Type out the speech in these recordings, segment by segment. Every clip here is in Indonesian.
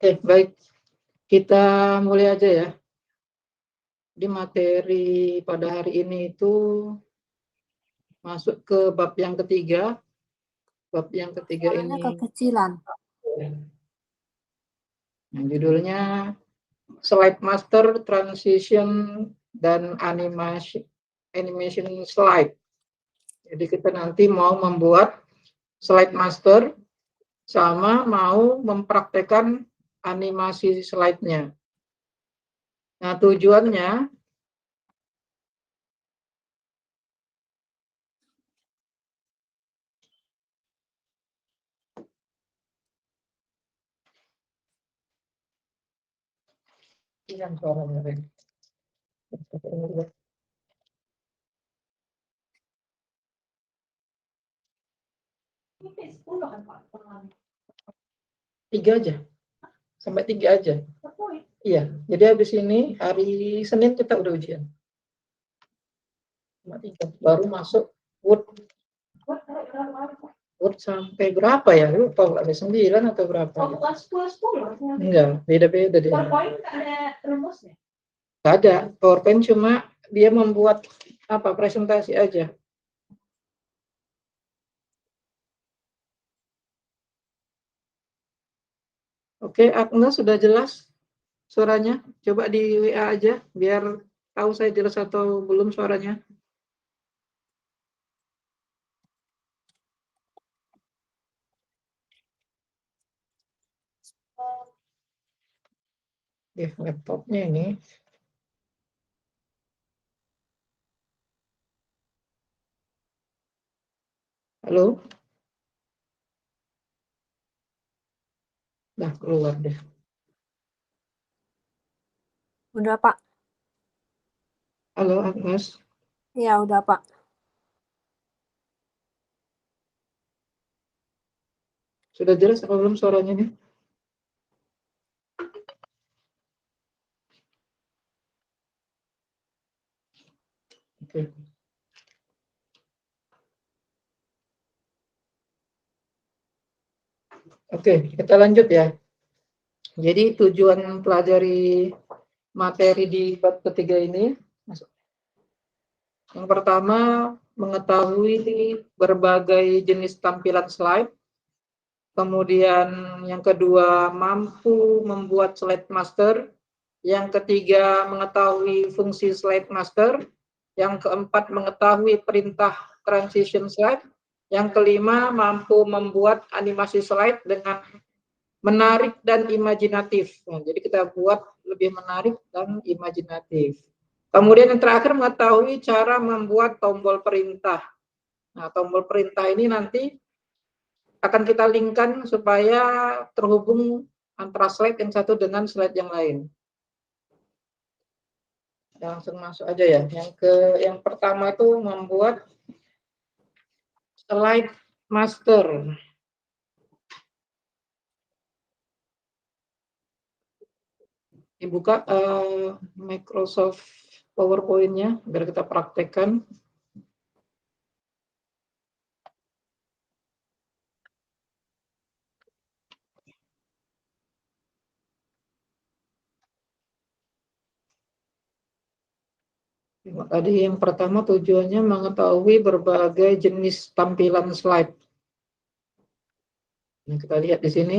Baik. Kita mulai aja ya. Di materi pada hari ini itu masuk ke bab yang ketiga. Bab yang ketiga Suaranya ini kekecilan. judulnya Slide Master Transition dan Animation Slide. Jadi kita nanti mau membuat slide master sama mau mempraktekkan animasi slide-nya. Nah, tujuannya yang suaranya. Tiga aja, sampai 3 aja. Iya, jadi habis ini hari Senin kita udah ujian. Cuma 3, baru masuk Word. Word sampai berapa ya? Lupa, ada 9 atau berapa? Oh, bukan 10. Enggak, beda-beda dia. PowerPoint nggak ada rumusnya? Nggak ada, PowerPoint cuma dia membuat presentasi aja. Oke, Agnes sudah jelas suaranya? Coba di WA aja, biar tahu saya jelas atau belum suaranya. Laptopnya ini. Halo? Nah, keluar deh. Udah, Pak. Halo, Agnes. Iya, udah, Pak. Sudah jelas atau belum suaranya nih? Oke. Oke, kita lanjut ya. Jadi tujuan pelajari materi di bab ketiga ini, yang pertama mengetahui berbagai jenis tampilan slide. Kemudian yang kedua mampu membuat slide master. Yang ketiga mengetahui fungsi slide master. Yang keempat mengetahui perintah transition slide. Yang kelima mampu membuat animasi slide dengan menarik dan imajinatif. Nah, jadi kita buat lebih menarik dan imajinatif. Kemudian yang terakhir mengetahui cara membuat tombol perintah. Nah, tombol perintah ini nanti akan kita linkkan supaya terhubung antara slide yang satu dengan slide yang lain. Langsung masuk aja ya. Yang pertama itu membuat slide master. Dibuka Microsoft PowerPoint-nya biar kita praktekkan. Tadi yang pertama tujuannya mengetahui berbagai jenis tampilan slide. Nah, kita lihat di sini.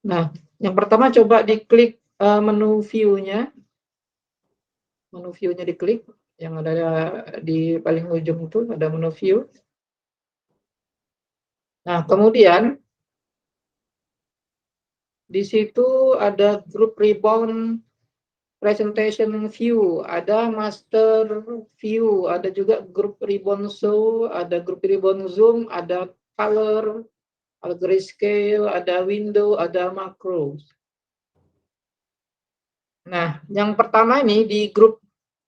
Nah, yang pertama coba diklik menu view-nya. Menu view-nya diklik, yang ada di paling ujung itu ada menu view. Nah, kemudian di situ ada group ribbon presentation view, ada master view, ada juga group ribbon show, ada group ribbon zoom, ada color, ada grayscale, ada window, ada macro. Nah, yang pertama ini di group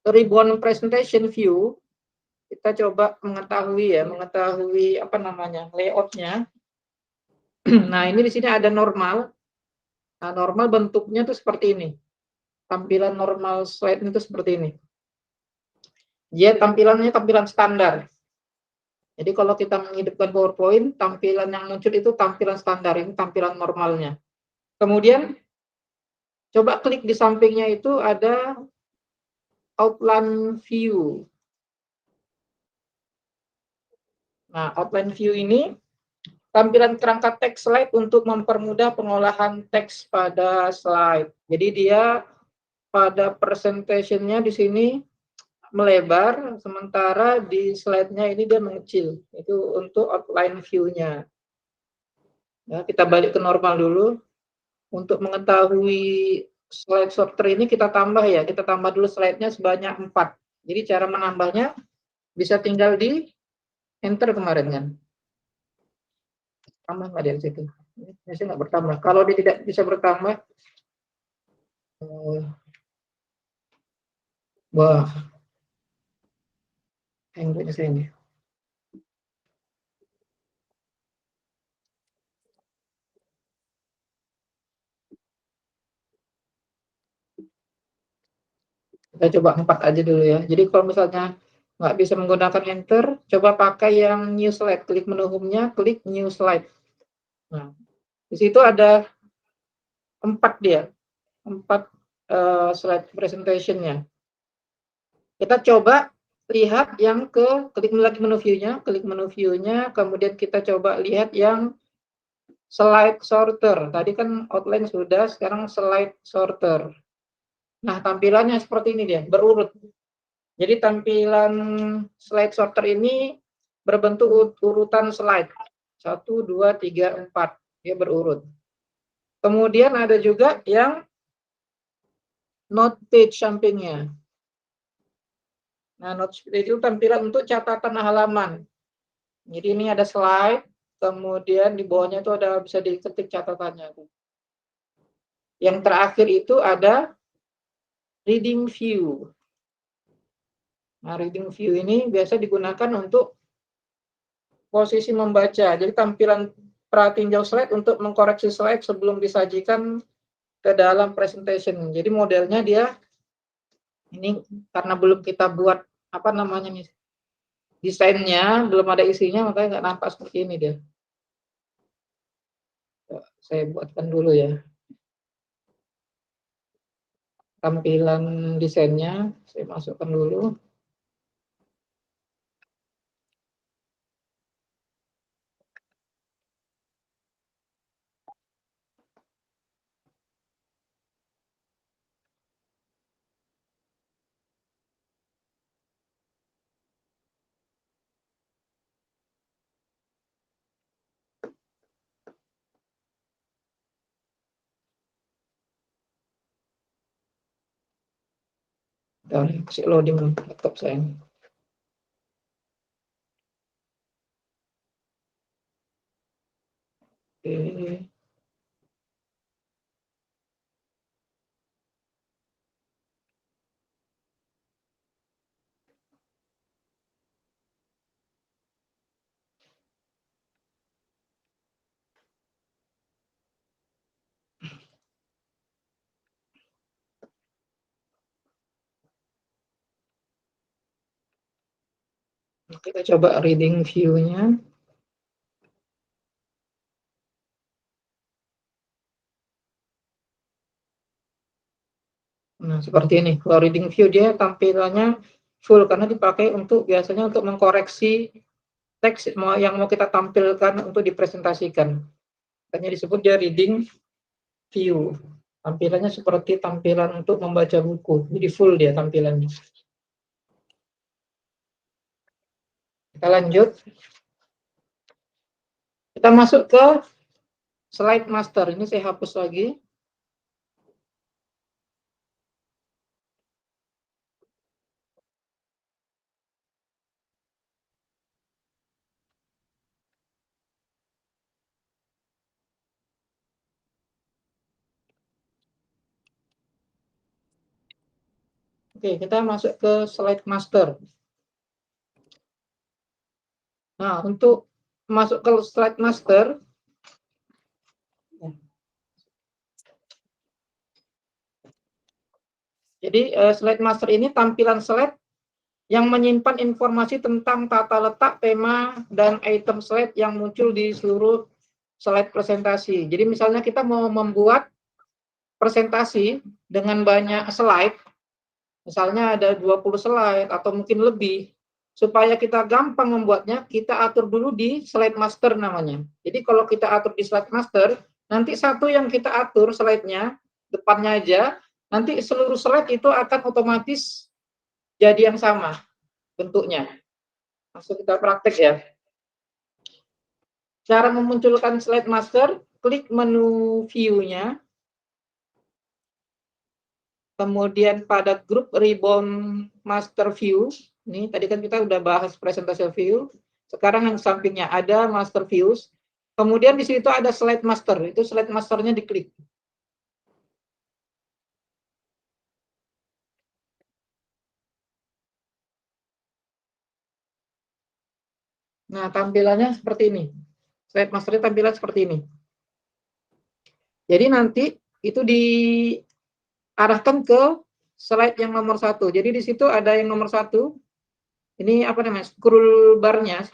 ribbon presentation view, kita coba mengetahui layoutnya. Nah, ini di sini ada normal. Nah, normal bentuknya tuh seperti ini. Tampilan normal slide itu seperti ini. Dia tampilannya tampilan standar. Jadi kalau kita menghidupkan PowerPoint, tampilan yang muncul itu tampilan standar, ini tampilan normalnya. Kemudian coba klik di sampingnya itu ada outline view. Nah, outline view ini tampilan kerangka teks slide untuk mempermudah pengolahan teks pada slide. Jadi dia pada presentation-nya di sini melebar, sementara di slide-nya ini dia mengecil. Itu untuk outline view-nya. Ya, kita balik ke normal dulu. Untuk mengetahui slide sorter ini kita tambah ya, kita tambah dulu slide-nya sebanyak 4. Jadi cara menambahnya bisa tinggal di enter kemarin kan. Tambah nggak dari situ? Ini sih nggak bertambah. Kalau dia tidak bisa bertambah, wah, yang di sini. Kita coba 4 aja dulu ya. Jadi kalau misalnya nggak bisa menggunakan enter, coba pakai yang new slide. Klik menu home-nya, klik new slide. Nah, di situ ada 4 dia, 4 slide presentation-nya. Kita coba lihat yang klik lagi menu view-nya, klik menu view-nya, kemudian kita coba lihat yang slide sorter. Tadi kan outline sudah, sekarang slide sorter. Nah, tampilannya seperti ini dia, berurut. Jadi tampilan slide sorter ini berbentuk urutan slide. 1, 2, 3, 4. Dia berurut. Kemudian ada juga yang note page sampingnya. Nah, note page itu tampilan untuk catatan halaman. Jadi ini ada slide, kemudian di bawahnya itu ada bisa diketik catatannya. Yang terakhir itu ada reading view. Nah, reading view ini biasa digunakan untuk posisi membaca. Jadi tampilan pratinjau slide untuk mengkoreksi slide sebelum disajikan ke dalam presentation. Jadi modelnya dia ini karena belum kita buat apa namanya nih desainnya, belum ada isinya, makanya nggak nampak seperti ini dia. Saya buatkan dulu ya. Tampilan desainnya saya masukkan dulu. Dan kasih loading laptop saya. Oke. Kita coba reading view-nya. Nah, seperti ini. Kalau reading view dia tampilannya full karena dipakai untuk biasanya untuk mengkoreksi teks yang mau kita tampilkan untuk dipresentasikan. Makanya disebut dia reading view. Tampilannya seperti tampilan untuk membaca buku. Jadi full dia tampilannya. Kita lanjut. Kita masuk ke slide master. Ini saya hapus lagi. Oke, kita masuk ke slide master. Nah, untuk masuk ke slide master, jadi slide master ini tampilan slide yang menyimpan informasi tentang tata letak, tema, dan item slide yang muncul di seluruh slide presentasi. Jadi misalnya kita mau membuat presentasi dengan banyak slide, misalnya ada 20 slide atau mungkin lebih, supaya kita gampang membuatnya, kita atur dulu di slide master namanya. Jadi kalau kita atur di slide master, nanti satu yang kita atur slide-nya, depannya aja, nanti seluruh slide itu akan otomatis jadi yang sama bentuknya. Langsung kita praktek ya. Cara memunculkan slide master, klik menu view-nya, kemudian pada grup ribbon master view, ini tadi kan kita udah bahas presentasi view, sekarang yang sampingnya ada master views, kemudian di situ ada slide master, itu slide masternya diklik. Nah, tampilannya seperti ini. Slide masternya tampilan seperti ini. Jadi nanti itu diarahkan ke slide yang nomor 1. Jadi di situ ada yang nomor 1. Ini apa namanya? Scroll bar-nya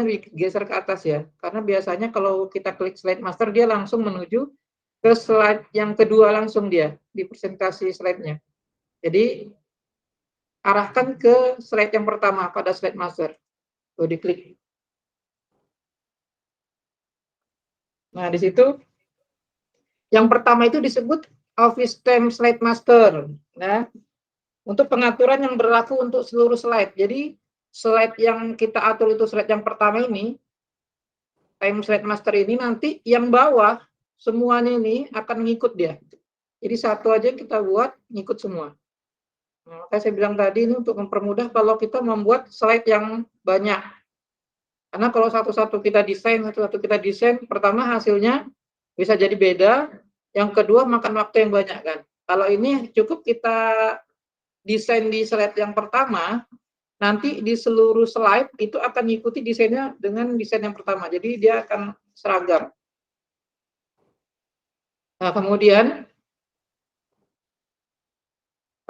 digeser ke atas ya. Karena biasanya kalau kita klik slide master dia langsung menuju ke slide yang kedua langsung dia di presentasi slide-nya. Jadi arahkan ke slide yang pertama pada slide master. Tuh diklik. Nah, di situ yang pertama itu disebut Office Time Slide Master. Nah, untuk pengaturan yang berlaku untuk seluruh slide. Jadi, slide yang kita atur itu slide yang pertama ini, Time Slide Master ini nanti yang bawah semuanya ini akan ngikut dia. Jadi satu aja kita buat ngikut semua. Nah, makanya saya bilang tadi ini untuk mempermudah kalau kita membuat slide yang banyak. Karena kalau satu-satu kita desain, pertama hasilnya bisa jadi beda, yang kedua makan waktu yang banyak kan. Kalau ini cukup kita desain di slide yang pertama, nanti di seluruh slide itu akan mengikuti desainnya dengan desain yang pertama. Jadi dia akan seragam. Nah, kemudian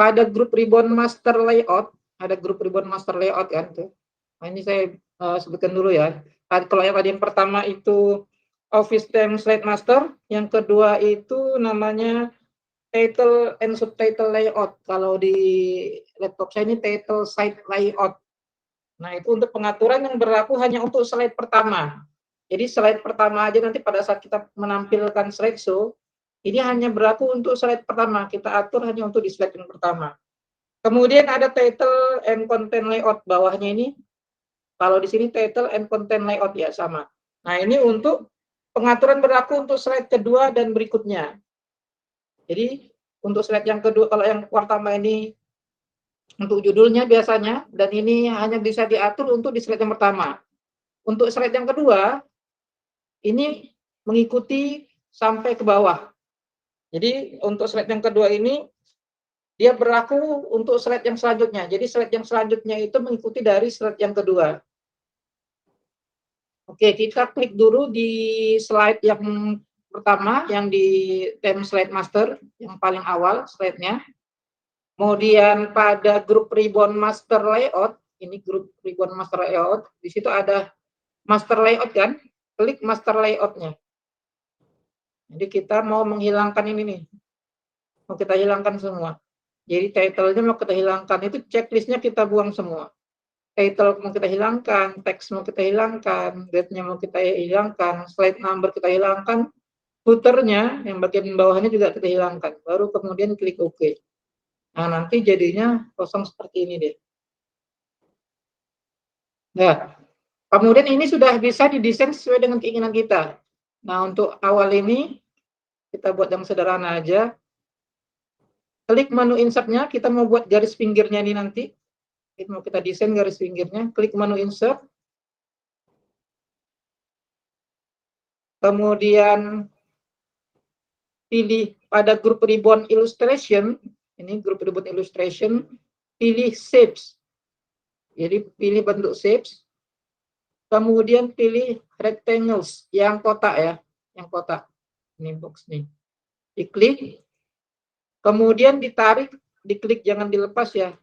pada grup ribbon master layout, ada grup ribbon master layout kan tuh. Nah, ini saya sebutkan dulu ya. Kalau yang tadi yang pertama itu Office Time Slide Master, yang kedua itu namanya title and subtitle layout. Kalau di laptop saya ini title site layout. Nah, itu untuk pengaturan yang berlaku hanya untuk slide pertama. Jadi slide pertama aja nanti pada saat kita menampilkan slideshow, ini hanya berlaku untuk slide pertama. Kita atur hanya untuk di slide yang pertama. Kemudian ada title and content layout bawahnya ini. Kalau di sini title and content layout ya sama. Nah, ini untuk pengaturan berlaku untuk slide kedua dan berikutnya. Jadi untuk slide yang kedua, kalau yang pertama ini untuk judulnya biasanya, dan ini hanya bisa diatur untuk di slide yang pertama. Untuk slide yang kedua, ini mengikuti sampai ke bawah. Jadi untuk slide yang kedua ini, dia berlaku untuk slide yang selanjutnya. Jadi slide yang selanjutnya itu mengikuti dari slide yang kedua. Oke, kita klik dulu di slide yang pertama, yang di Time Slide Master, yang paling awal slide-nya. Kemudian pada grup ribbon master layout, ini grup ribbon master layout, di situ ada master layout kan, klik master layout-nya. Jadi kita mau menghilangkan ini nih, mau kita hilangkan semua. Jadi title-nya mau kita hilangkan, itu checklist-nya kita buang semua. Title mau kita hilangkan, teks mau kita hilangkan, date-nya mau kita hilangkan, slide number kita hilangkan, footer-nya yang bagian bawahnya juga kita hilangkan. Baru kemudian klik OK. Nah, nanti jadinya kosong seperti ini deh. Nah, kemudian ini sudah bisa didesain sesuai dengan keinginan kita. Nah, untuk awal ini, kita buat yang sederhana aja. Klik menu insert-nya, kita mau buat garis pinggirnya ini nanti. Mau kita desain garis pinggirnya, klik menu insert. Kemudian pilih pada grup ribbon illustration, ini grup ribbon illustration, pilih shapes. Jadi pilih bentuk shapes. Kemudian pilih rectangles yang kotak ya, yang kotak. Ini box nih. Diklik. Kemudian ditarik, diklik jangan dilepas ya.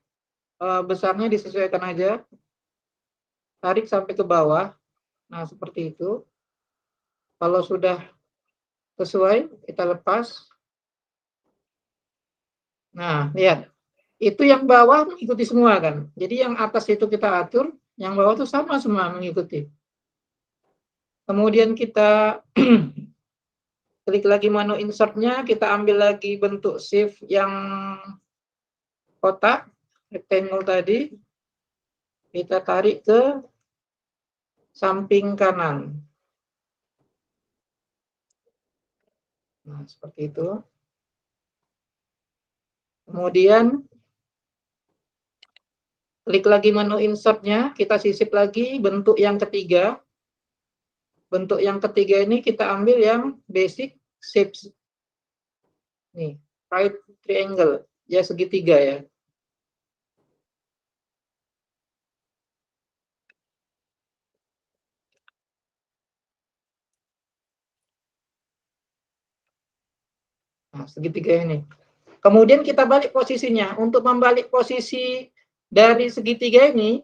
Besarnya disesuaikan aja. Tarik sampai ke bawah. Nah, seperti itu. Kalau sudah sesuai, kita lepas. Nah, lihat. Itu yang bawah mengikuti semua kan. Jadi yang atas itu kita atur, yang bawah itu sama semua mengikuti. Kemudian kita klik lagi menu insert-nya, kita ambil lagi bentuk shift yang kotak, rectangle tadi, kita tarik ke samping kanan. Nah, seperti itu. Kemudian klik lagi menu insert-nya, kita sisip lagi bentuk yang ketiga. Bentuk yang ketiga ini kita ambil yang basic shapes. Nih, right triangle, ya segitiga ya. Nah, segitiga ini. Kemudian kita balik posisinya. Untuk membalik posisi dari segitiga ini,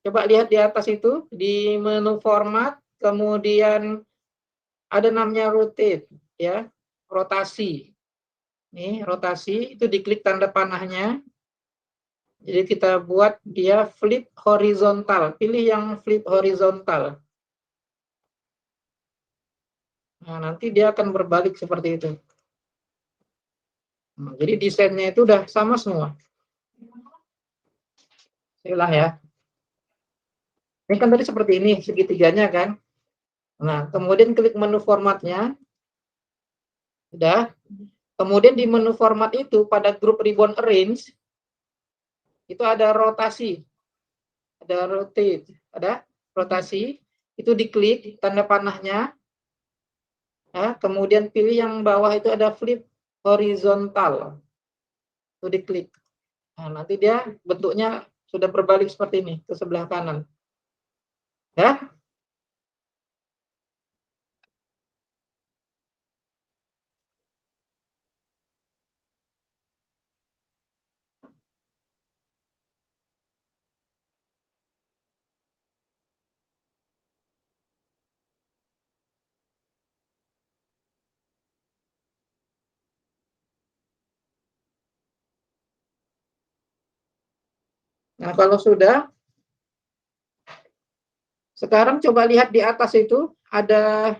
coba lihat di atas itu, di menu format, kemudian ada namanya rotate, ya, rotasi. Nih, rotasi, itu diklik tanda panahnya. Jadi kita buat dia flip horizontal. Pilih yang flip horizontal. Nah, nanti dia akan berbalik seperti itu. Nah, jadi desainnya itu udah sama semua. Saya ulang ya. Ini kan tadi seperti ini, segitiganya kan. Nah, kemudian klik menu formatnya. Udah. Kemudian di menu format itu, pada grup ribbon arrange, itu ada rotasi. Ada rotate. Ada rotasi. Itu diklik, tanda panahnya. Ya, kemudian pilih yang bawah itu ada flip horizontal. Itu diklik. Nah, nanti dia bentuknya sudah berbalik seperti ini, ke sebelah kanan. Ya. Nah, kalau sudah, sekarang coba lihat di atas itu, ada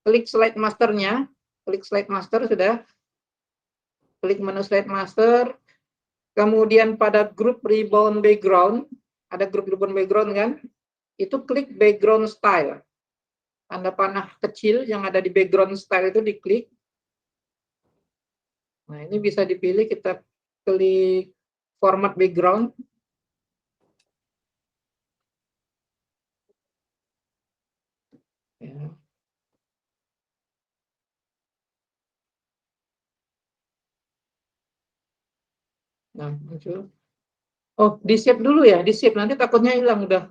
klik slide masternya. Klik slide master, sudah. Klik menu slide master. Kemudian pada grup ribbon background, ada grup ribbon background kan, itu klik background style. Tanda panah kecil yang ada di background style itu diklik. Nah, ini bisa dipilih, kita klik format background. Ya. Nah, muncul. Oh, di save dulu ya, di save, nanti takutnya hilang udah.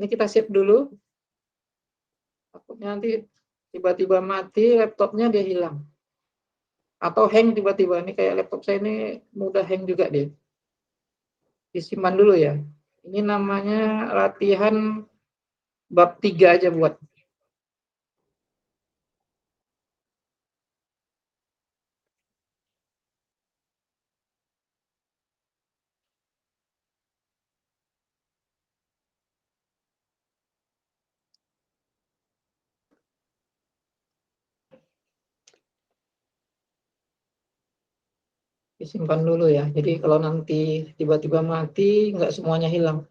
Ini kita save dulu. Takutnya nanti tiba-tiba mati laptopnya, dia hilang. Atau hang tiba-tiba. Ini kayak laptop saya ini mudah hang juga dia. Disimpan dulu ya. Ini namanya latihan bab 3 aja buat. Disimpan dulu ya. Jadi kalau nanti tiba-tiba mati, nggak semuanya hilang.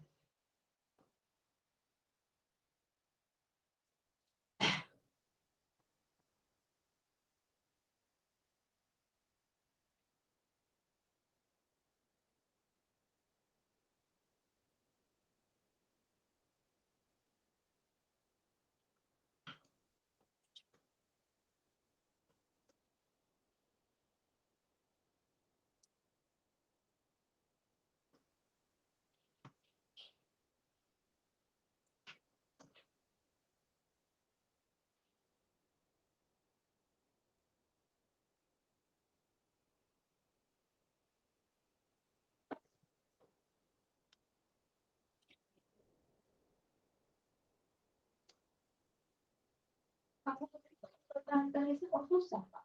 itu kok susah, Pak.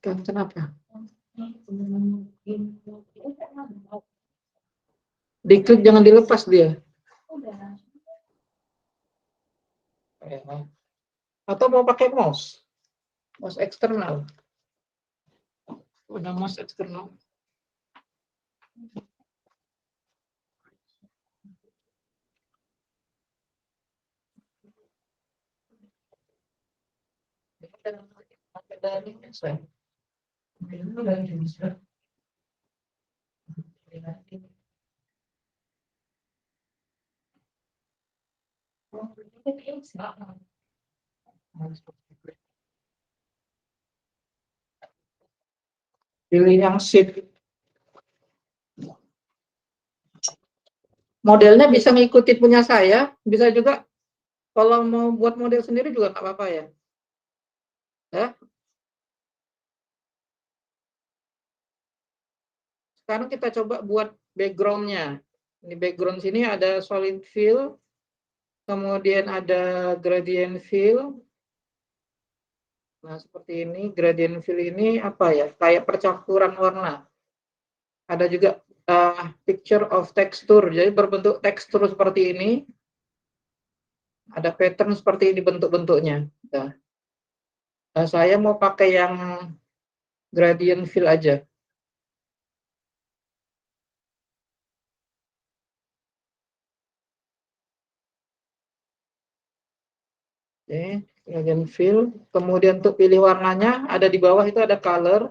Kenapa? Itu karena mau. Diklik jangan dilepas dia. Udah. Atau mau pakai mouse eksternal. Udah mouse eksternal. Pilih yang sheet. Modelnya bisa ngikutin punya saya, bisa juga kalau mau buat model sendiri juga nggak apa-apa ya. Ya. Sekarang kita coba buat background-nya. Ini background sini ada solid fill, kemudian ada gradient fill. Nah, seperti ini, gradient fill ini apa ya? Kayak percampuran warna. Ada juga picture of texture, jadi berbentuk tekstur seperti ini. Ada pattern seperti ini bentuk-bentuknya. Nah, saya mau pakai yang gradient fill aja. Oke, gradient fill. Kemudian untuk pilih warnanya, ada di bawah itu ada color.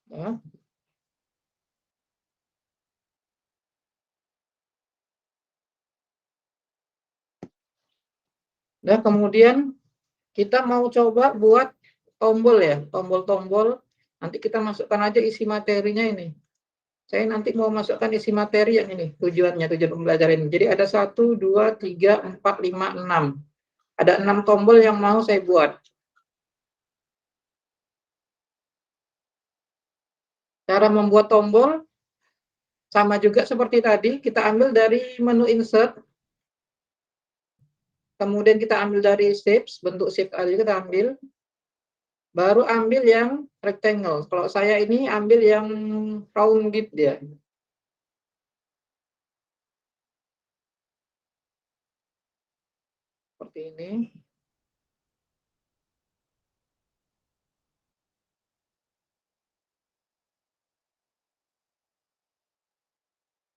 Ya. Nah, kemudian kita mau coba buat tombol ya, tombol-tombol. Nanti kita masukkan aja isi materinya ini. Saya nanti mau masukkan isi materi yang ini, tujuan pembelajaran ini. Jadi ada 1, 2, 3, 4, 5, 6. Ada 6 tombol yang mau saya buat. Cara membuat tombol sama juga seperti tadi, kita ambil dari menu insert. Kemudian kita ambil dari shapes, bentuk shape aja kita ambil. Baru ambil yang rectangle. Kalau saya ini ambil yang rounded dia. Seperti ini.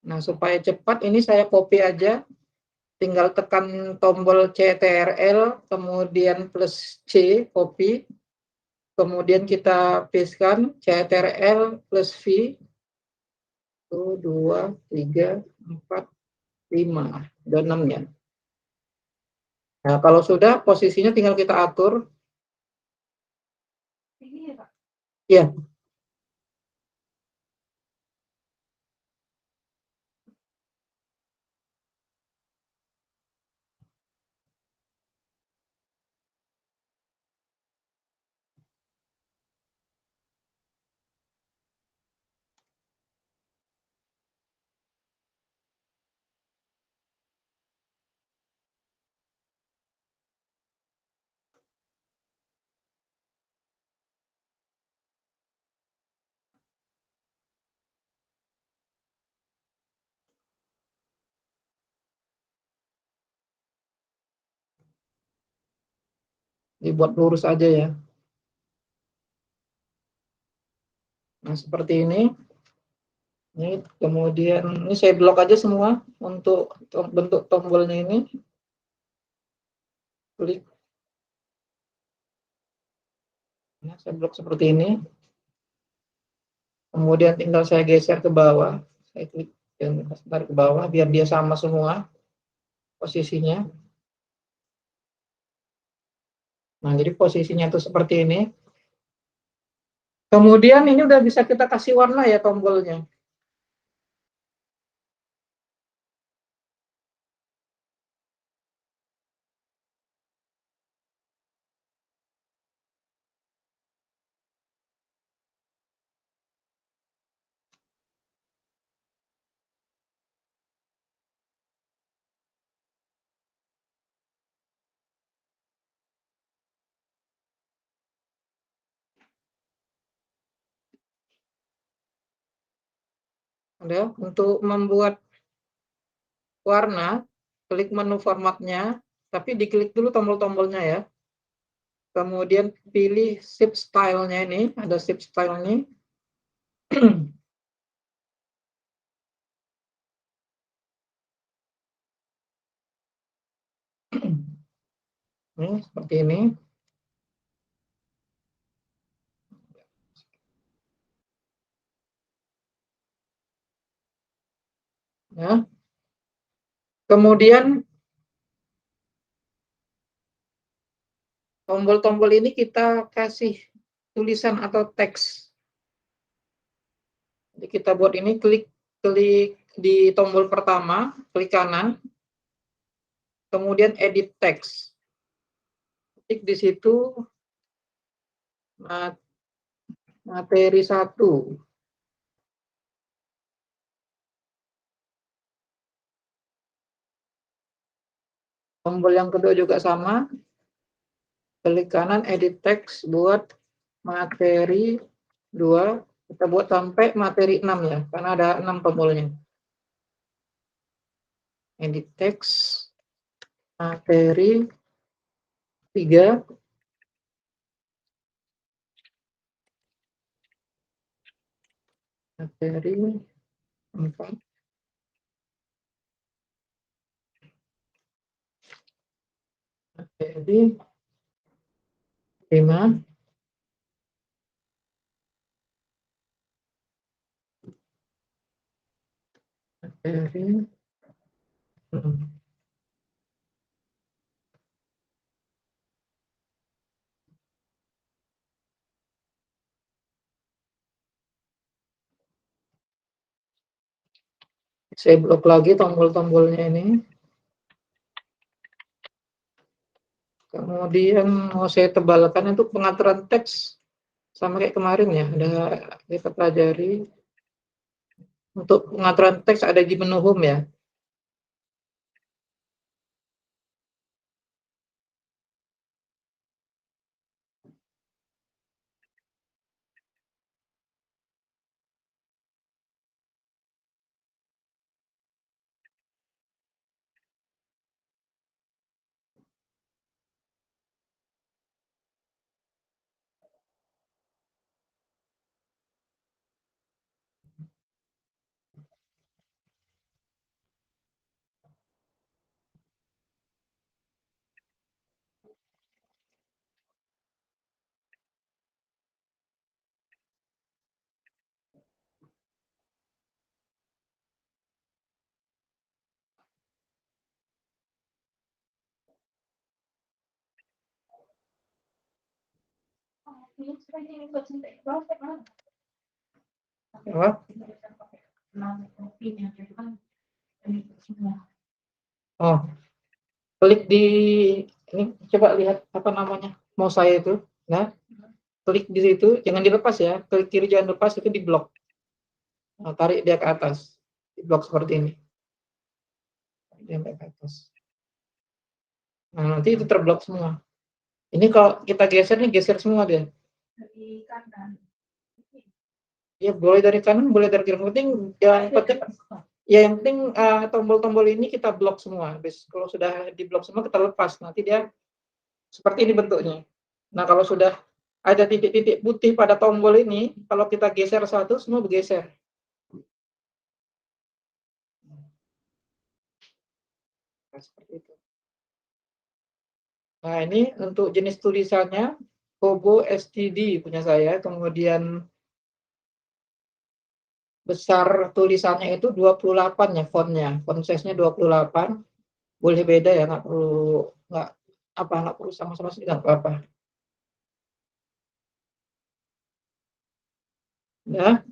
Nah, supaya cepat ini saya copy aja. Tinggal tekan tombol CTRL, kemudian plus C, copy. Kemudian kita pastekan CTRL plus V. 1, 2, 3, 4, 5. Dan 6 ya. Nah, kalau sudah, posisinya tinggal kita atur. Ini ya, Pak. Ya. Dibuat lurus aja ya. Nah, seperti ini. Ini kemudian ini saya blok aja semua untuk bentuk tombolnya ini. Klik. Nah, saya blok seperti ini. Kemudian tinggal saya geser ke bawah. Saya klik dan tarik ke bawah biar dia sama semua posisinya. Nah, jadi posisinya itu seperti ini. Kemudian ini udah bisa kita kasih warna ya tombolnya. Ada untuk membuat warna, klik menu formatnya, tapi diklik dulu tombol-tombolnya ya. Kemudian pilih shape style-nya ini, ada shape style ini. Ini seperti ini. Ya. Kemudian tombol-tombol ini kita kasih tulisan atau teks. Jadi kita buat ini, klik di tombol pertama, klik kanan, kemudian edit text. Klik di situ materi 1. Tombol yang kedua juga sama, klik kanan edit text buat materi 2. Kita buat sampai materi 6 ya, karena ada 6 tombolnya. Edit text materi 3. Materi 4. Materi 5. Materi 6. Saya blok lagi tombol-tombolnya ini. Kemudian mau saya tebalkan untuk pengaturan teks sama kayak kemarin ya, udah kita pelajari. Untuk pengaturan teks ada di menu home ya. Apa? Oh, klik di ini, coba lihat apa namanya mau saya itu. Nah, klik di situ, jangan dilepas ya. Klik kiri jangan lepas, itu di blok. Nah, tarik dia ke atas. Di blok seperti ini. Dia sampai ke atas. Nah, nanti itu terblok semua. Ini kalau kita geser nih, geser semua dia. Dari kanan. Ya, boleh dari kanan, boleh dari kiri. Yang penting yang penting tombol-tombol ini kita blok semua. Habis kalau sudah diblok semua, kita lepas. Nanti dia seperti ini bentuknya. Nah, kalau sudah ada titik-titik putih pada tombol ini, kalau kita geser satu, semua bergeser. Nah, seperti itu. Nah, ini untuk jenis tulisannya, Kobo STD punya saya. Kemudian besar tulisannya itu 28 ya fontnya. Font size-nya 28. Boleh beda ya, nggak perlu sama-sama sih, nggak apa-apa. Ya.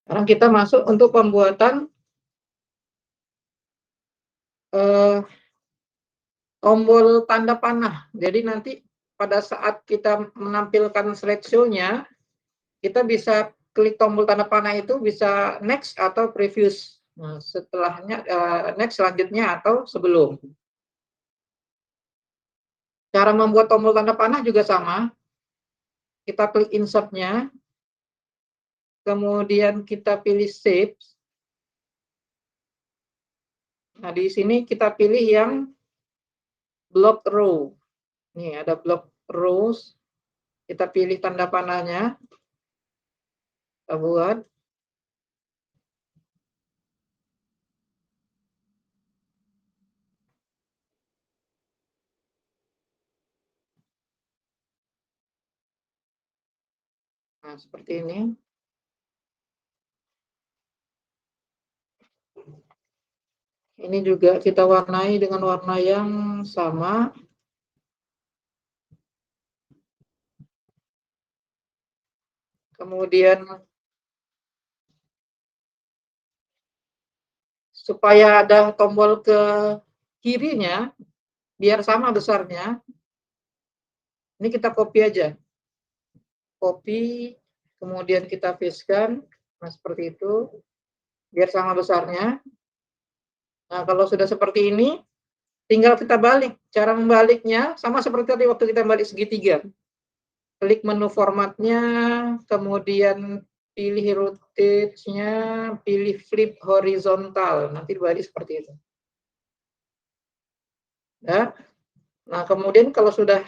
Sekarang kita masuk untuk pembuatan tombol tanda panah. Jadi nanti pada saat kita menampilkan slideshow-nya, kita bisa klik tombol tanda panah itu bisa next atau previous. Nah, setelahnya next selanjutnya atau sebelum. Cara membuat tombol tanda panah juga sama. Kita klik insert-nya, kemudian kita pilih shape. Nah, di sini kita pilih yang block row. Nih, ada block rows. Kita pilih tanda panahnya. Kita buat. Nah, seperti ini. Ini juga kita warnai dengan warna yang sama. Kemudian supaya ada tombol ke kirinya, biar sama besarnya, ini kita copy aja. Copy, kemudian kita pastekan, nah seperti itu, biar sama besarnya. Nah, kalau sudah seperti ini, tinggal kita balik. Cara membaliknya sama seperti tadi waktu kita balik segitiga. Klik menu formatnya, kemudian pilih rotate-nya, pilih flip horizontal. Nanti dibalik seperti itu. Ya. Nah, kemudian kalau sudah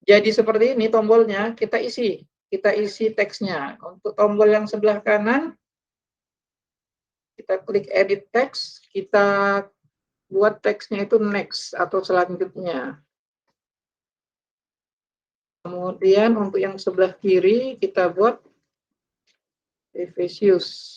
jadi seperti ini tombolnya, kita isi teksnya. Untuk tombol yang sebelah kanan, kita klik edit text, kita buat teksnya itu next atau selanjutnya. Kemudian untuk yang sebelah kiri kita buat previous.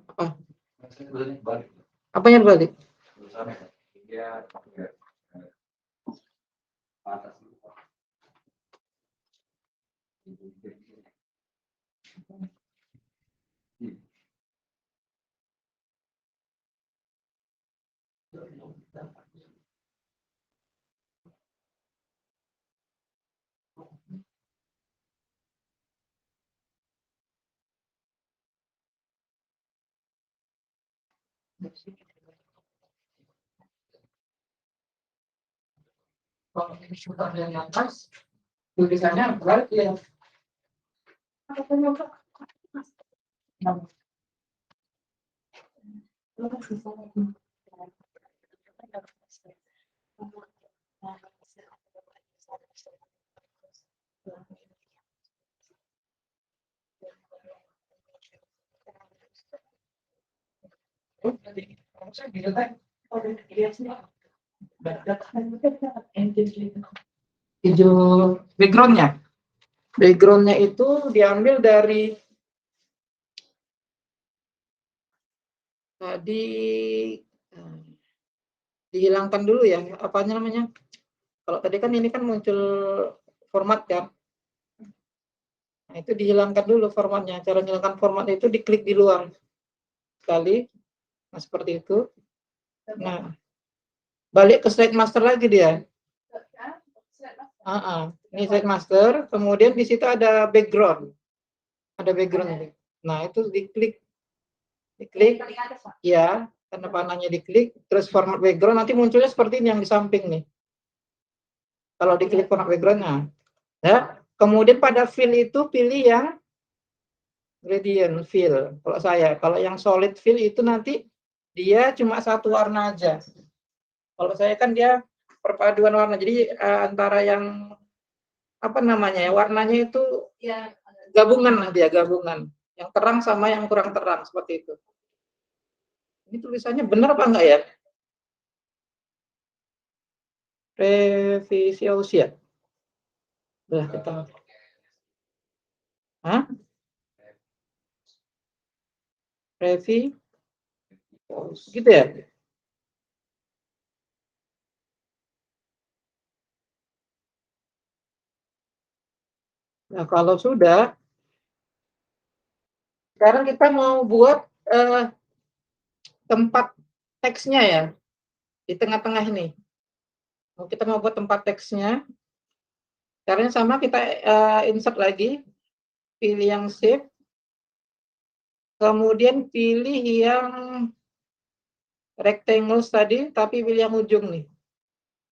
Apa? Apanya balik? Kalau ini sudah yang atas, tulisannya balik ya. Hijau backgroundnya itu diambil dari tadi, dihilangkan dulu ya, apanya namanya, kalau tadi kan ini kan muncul format kan, nah itu dihilangkan dulu formatnya. Cara menghilangkan format itu diklik di luar sekali, nah seperti itu. Nah, balik ke slide master lagi dia. Ini slide master, kemudian di situ ada background, ini. Nah itu diklik ya, tanda panahnya diklik, terus format background, nanti munculnya seperti ini yang di samping nih. Kalau diklik format backgroundnya, ya. Kemudian pada fill itu pilih yang gradient fill. Kalau yang solid fill itu nanti dia cuma satu warna aja. Kalau saya kan dia perpaduan warna. Jadi antara yang apa namanya ya, warnanya itu Ya, gabungan lah dia, gabungan. Yang terang sama yang kurang terang seperti itu. Ini tulisannya benar apa enggak ya? Revisi usia. Nah, kita. Hah? Revi, gitu ya? Nah, kalau sudah, sekarang kita mau buat tempat teksnya ya, di tengah-tengah ini. Kita mau buat tempat teksnya. Caranya sama, kita insert lagi, pilih yang shape, kemudian pilih yang rectangles tadi, tapi pilih yang ujung nih,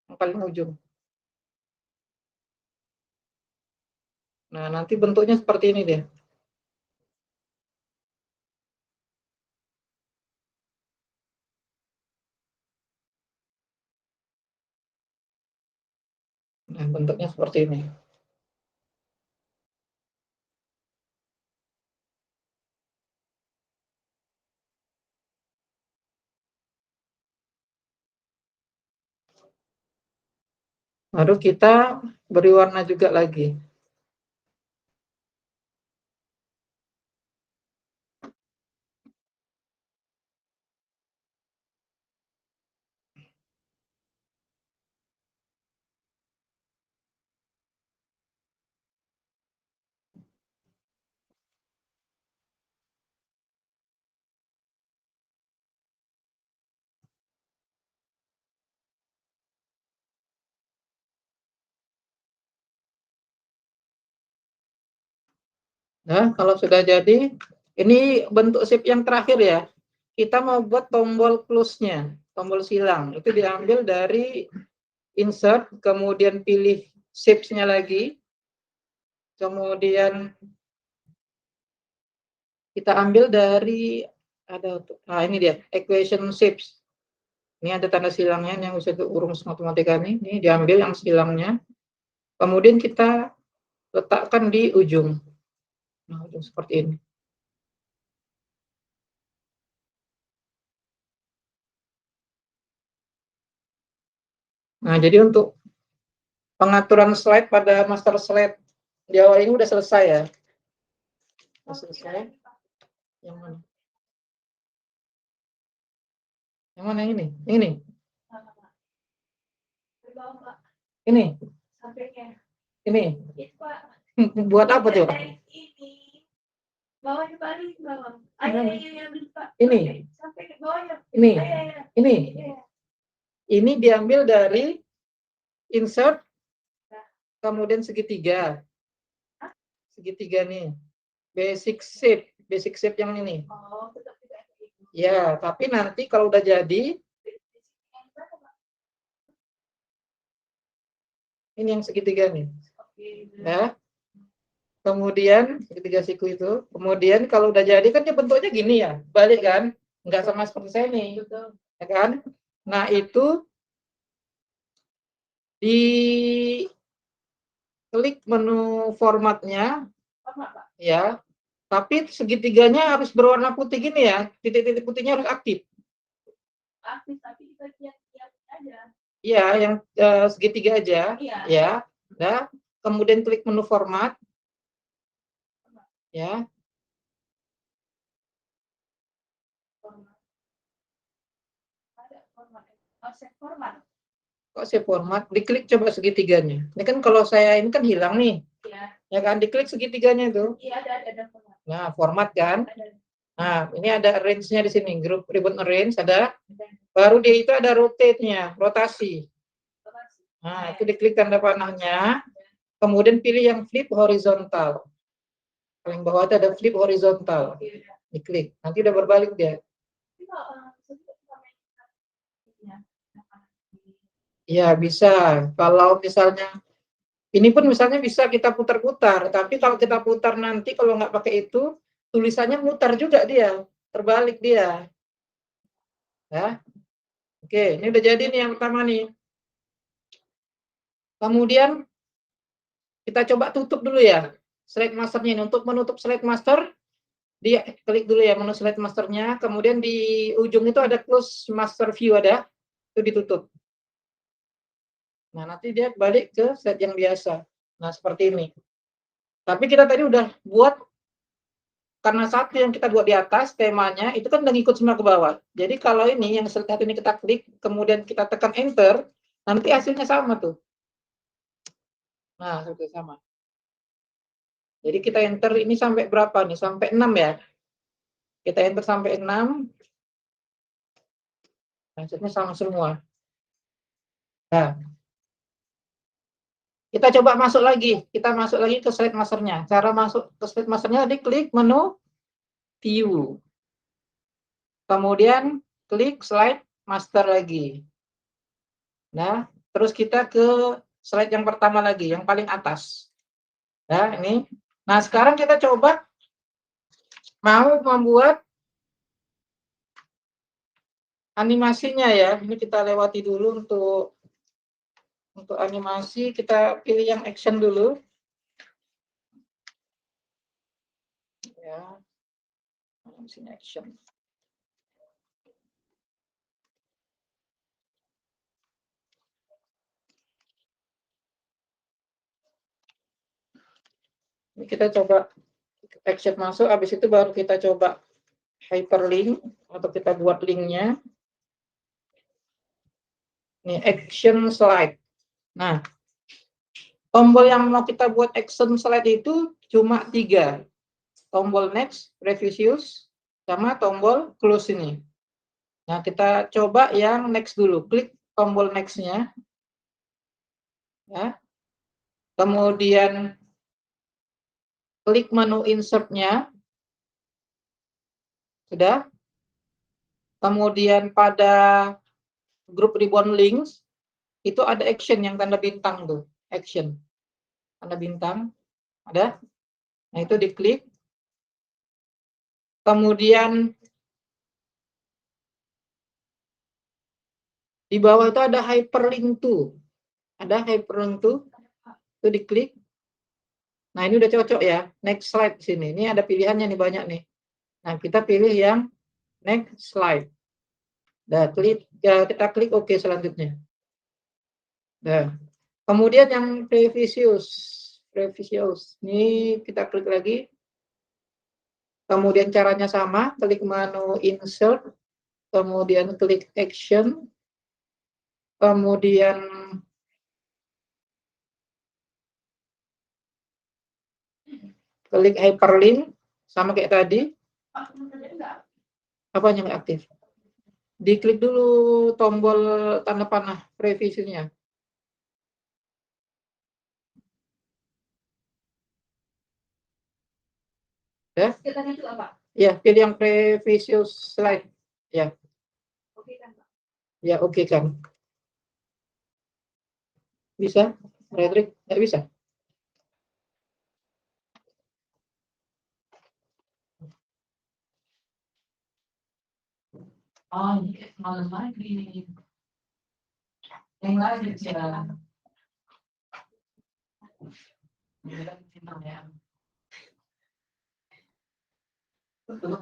yang paling ujung. Nah, nanti bentuknya seperti ini deh. Nah, bentuknya seperti ini. Baru kita beri warna juga lagi. Nah, kalau sudah jadi, ini bentuk shape yang terakhir ya. Kita mau buat tombol close-nya, tombol silang. Itu diambil dari insert, kemudian pilih shapes-nya lagi. Kemudian kita ambil dari ini dia, equation shapes. Ini ada tanda silangnya yang bisa diurus matematika ini. Ini diambil yang silangnya. Kemudian kita letakkan di ujung. Nah, ujung seperti ini. Nah, jadi untuk pengaturan slide pada master slide di awal ini udah selesai ya. Udah selesai. Yang mana? Yang mana ini? Ini. Ini. Ini. Buat apa tuh? Bawahnya balik, bawah. Ini. Sampai ke bawahnya. Ini. Ini. Ini diambil dari insert, kemudian segitiga. Segitiga nih. Basic shape yang ini. Oh, tetap tidak. Ya, tapi nanti kalau udah jadi, ini yang segitiga nih. Ya. Kemudian segitiga siku itu, kemudian kalau udah jadi kan dia bentuknya gini ya, balik kan, nggak sama seperti saya nih, ya kan? Nah itu di klik menu formatnya, ya, tapi segitiganya harus berwarna putih gini ya, titik-titik putihnya harus aktif. Aktif tapi kita lihat aja. Iya, yang segitiga aja, ya. Nah, kemudian klik menu format, ya. Kok saya format? Diklik coba segitiganya. Ini kan kalau saya ini kan hilang nih. Ya kan, diklik segitiganya itu. Iya, ada format. Nah, format kan. Nah, ini ada range-nya di sini, group ribbon arrange ada. Baru dia itu ada rotate-nya, rotasi. Nah, itu diklik tanda panahnya. Kemudian pilih yang flip horizontal. Paling bawah itu ada flip horizontal. Diklik. Nanti udah berbalik dia. Ya, bisa. Kalau misalnya ini pun misalnya bisa kita putar-putar, tapi kalau kita putar nanti kalau nggak pakai itu, tulisannya mutar juga dia, terbalik dia. Ya. Oke, ini udah jadi nih yang pertama nih. Kemudian kita coba tutup dulu ya slide masternya ini. Untuk menutup slide master, dia klik dulu ya menu slide masternya. Kemudian di ujung itu ada close master view, ada itu ditutup. Nah, nanti dia balik ke slide yang biasa. Nah, seperti ini. Tapi kita tadi udah buat, karena satu yang kita buat di atas temanya itu kan udah ngikut semua ke bawah. Jadi kalau ini yang satu ini kita klik, kemudian kita tekan enter, nanti hasilnya sama tuh. Nah, seperti sama. Jadi kita enter ini sampai berapa nih? Sampai 6 ya. Kita enter sampai 6. Hasilnya sama semua. Nah, kita coba masuk lagi. Kita masuk lagi ke slide masternya. Cara masuk ke slide masternya, diklik menu view. Kemudian klik slide master lagi. Nah, terus kita ke slide yang pertama lagi, yang paling atas. Ya, ini. Nah, sekarang kita coba mau membuat animasinya ya. Ini kita lewati dulu untuk animasi. Kita pilih yang action dulu. Ya, animasinya action. Ini kita coba action masuk, habis itu baru kita coba hyperlink atau kita buat linknya. Ini action slide. Nah, tombol yang mau kita buat action slide itu cuma 3. Tombol next, previous, sama tombol close ini. Nah, kita coba yang next dulu. Klik tombol next-nya. Ya. Kemudian klik menu insert-nya. Sudah. Kemudian pada grup ribbon links, itu ada action yang tanda bintang tuh. Action. Tanda bintang. Ada. Nah, itu diklik. Kemudian di bawah itu ada hyperlink to. Ada hyperlink to. Itu diklik. Nah, ini udah cocok ya. Next slide sini. Ini ada pilihannya nih, banyak nih. Nah, kita pilih yang next slide. Nah, kita klik OK selanjutnya. Nah, kemudian yang previous. Ini kita klik lagi. Kemudian caranya sama, klik menu insert, kemudian klik action, kemudian klik hyperlink, sama kayak tadi. Apanya nggak aktif? Diklik dulu tombol tanda panah previsinya. Ya? Itu apa? Ya, pilih yang previous slide. Ya. Oke kan, Pak? Ya, oke kan. Bisa? Frederick? Nggak bisa? Oh, ini malam lagi. Yang lain ya. Ya. Betul.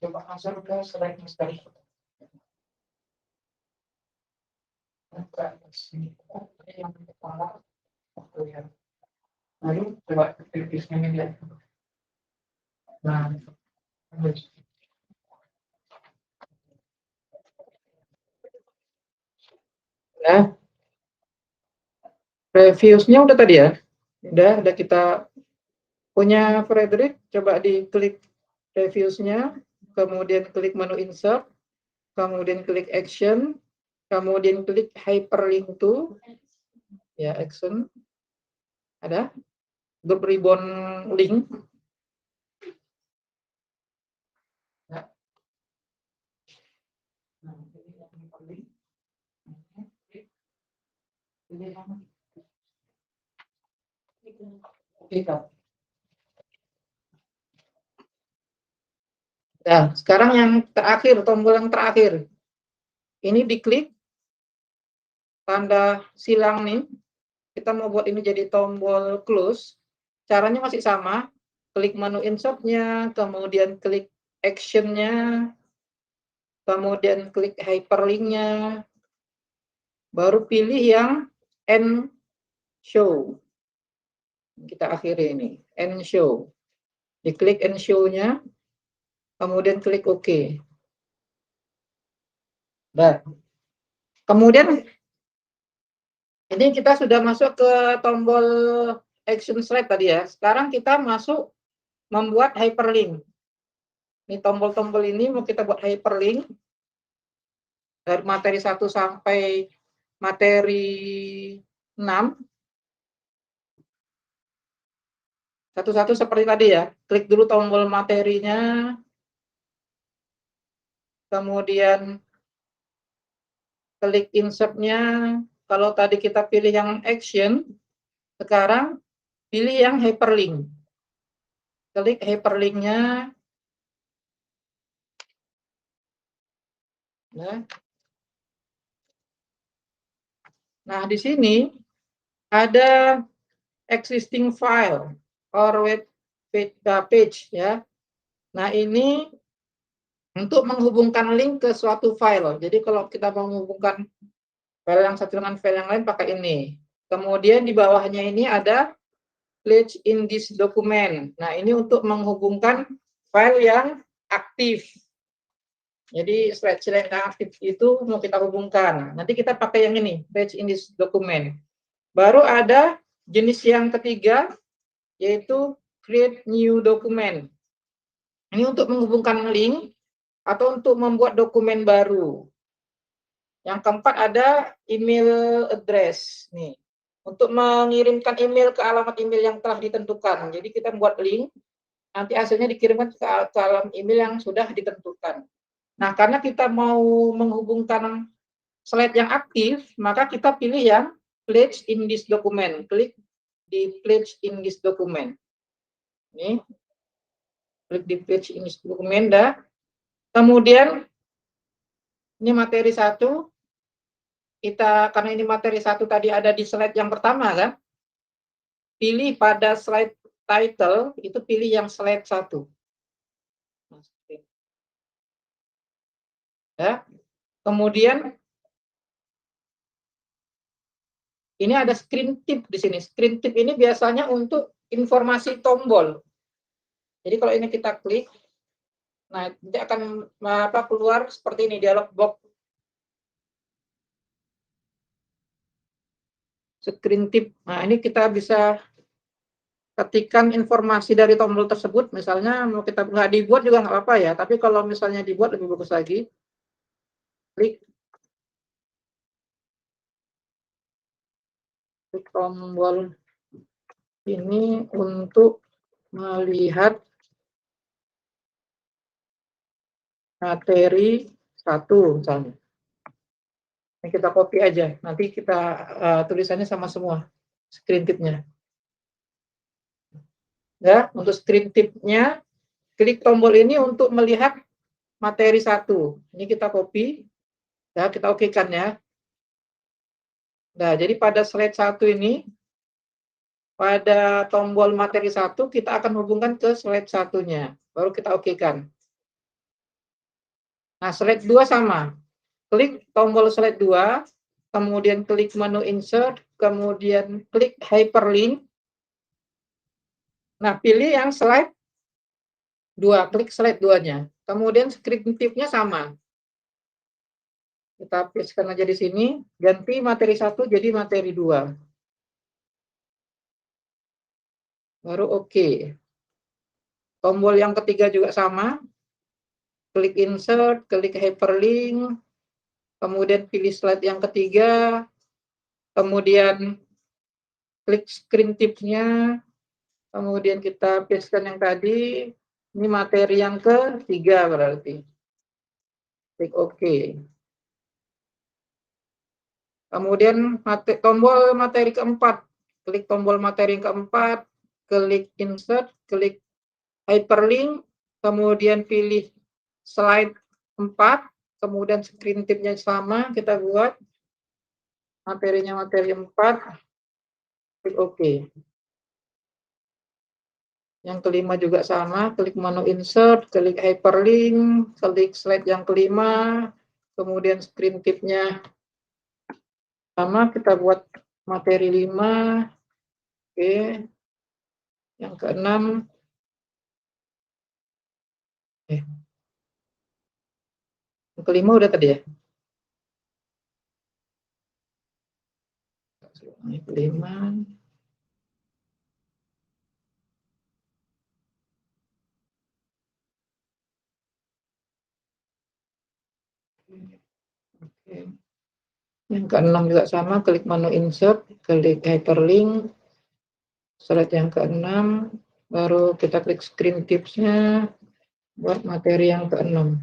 Coba masuk ke slide misteri. Yang kepala. Lalu coba previewnya ini lihat. Nah, nah, previewnya udah tadi ya. Udah kita punya Frederick, coba diklik previewnya, kemudian klik menu insert, kemudian klik action, kemudian klik hyperlink to, ya action, ada group ribbon link. Nah, sekarang yang terakhir, tombol yang terakhir. Ini diklik tanda silang nih. Kita mau buat ini jadi tombol close. Caranya masih sama. Klik menu insert-nya, kemudian klik action-nya, kemudian klik hyperlink-nya, baru pilih yang end show. Kita akhiri ini, end show. Diklik end show-nya, kemudian klik OK. Nah, kemudian ini kita sudah masuk ke tombol action slide tadi ya. Sekarang kita masuk membuat hyperlink. Ini tombol-tombol ini mau kita buat hyperlink dari materi 1 sampai materi 6. Satu-satu seperti tadi ya. Klik dulu tombol materinya. Kemudian klik insert-nya. Kalau tadi kita pilih yang action, sekarang pilih yang hyperlink. Klik hyperlink-nya. Nah, di sini ada existing file or web page ya. Nah, ini untuk menghubungkan link ke suatu file. Jadi kalau kita mau menghubungkan file yang satu dengan file yang lain pakai ini. Kemudian di bawahnya ini ada place in this document. Nah, ini untuk menghubungkan file yang aktif. Jadi slide yang aktif itu mau kita hubungkan. Nanti kita pakai yang ini, place in this document. Baru ada jenis yang ketiga, yaitu create new document. Ini untuk menghubungkan link atau untuk membuat dokumen baru. Yang keempat ada email address. Nih, untuk mengirimkan email ke alamat email yang telah ditentukan. Jadi kita buat link, nanti hasilnya dikirimkan ke alamat email yang sudah ditentukan. Nah, karena kita mau menghubungkan slide yang aktif, maka kita pilih yang place in this document. Klik di place in this document. Nih, klik di place in this document dah. Kemudian ini materi 1. Karena ini materi 1 tadi ada di slide yang pertama kan. Pilih pada slide title, itu pilih yang slide 1. Ya. Kemudian ini ada screen tip di sini. Screen tip ini biasanya untuk informasi tombol. Jadi kalau ini kita klik, nah nanti akan keluar seperti ini dialog box. Screen tip. Nah, ini kita bisa ketikkan informasi dari tombol tersebut. Misalnya mau kita nggak dibuat juga nggak apa-apa ya. Tapi kalau misalnya dibuat lebih bagus lagi. Klik tombol ini untuk melihat materi 1 misalnya. Ini kita copy aja. Nanti kita tulisannya sama semua screen tipnya. Ya, untuk screen tipnya klik tombol ini untuk melihat materi 1. Ini kita copy. Ya, kita oke-kan ya. Nah, jadi pada slide 1 ini pada tombol materi 1 kita akan hubungkan ke slide 1-nya. Baru kita oke-kan. Nah, slide 2 sama. Klik tombol slide 2, kemudian klik menu insert, kemudian klik hyperlink. Nah, pilih yang slide 2, klik slide 2-nya. Kemudian screen tip-nya sama. Kita pastekan aja di sini, ganti materi 1 jadi materi 2. Baru oke. Tombol yang ketiga juga sama. Klik insert, klik hyperlink, kemudian pilih slide yang ketiga, kemudian klik screen tipsnya, kemudian kita pastekan yang tadi, ini materi yang ketiga berarti. Klik OK. Kemudian tombol materi keempat, klik tombol materi keempat, klik insert, klik hyperlink, kemudian pilih slide 4, kemudian screen tipnya sama, kita buat materinya materi 4, klik OK. Yang kelima juga sama, klik menu insert, klik hyperlink, klik slide yang kelima, kemudian screen tipnya sama, kita buat materi 5, oke. Yang keenam, yang kelima udah tadi ya? Yang kelima, oke. Yang keenam juga sama, klik menu insert, klik hyperlink, slide yang keenam, baru kita klik screen tipsnya, buat materi yang keenam.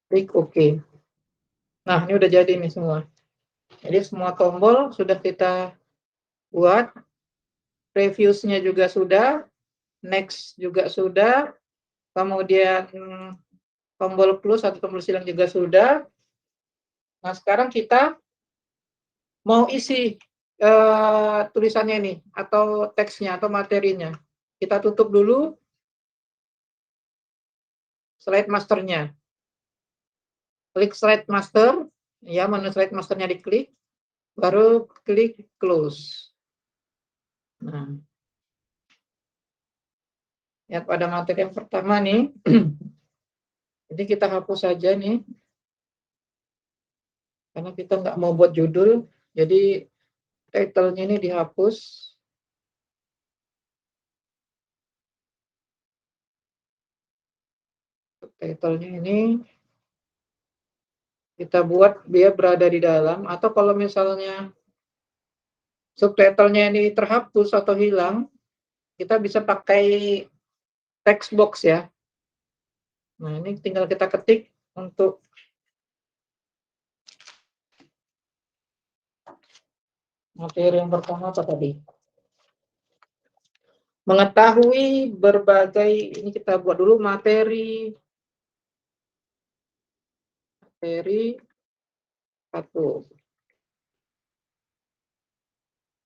Klik OK. Nah, ini udah jadi nih semua. Jadi semua tombol sudah kita buat, previewsnya juga sudah, next juga sudah, kemudian tombol plus atau tombol silang juga sudah. Nah, sekarang kita mau isi tulisannya ini, atau teksnya, atau materinya. Kita tutup dulu slide masternya. Klik slide master, ya, menu slide masternya diklik, baru klik close. Nah, ya pada materi yang pertama nih, jadi kita hapus saja nih, karena kita nggak mau buat judul, jadi title-nya ini dihapus. Title-nya ini kita buat dia berada di dalam, atau kalau misalnya subtitlenya ini terhapus atau hilang, kita bisa pakai text box ya. Nah, ini tinggal kita ketik untuk materi yang pertama apa tadi? Mengetahui berbagai, ini kita buat dulu materi 1.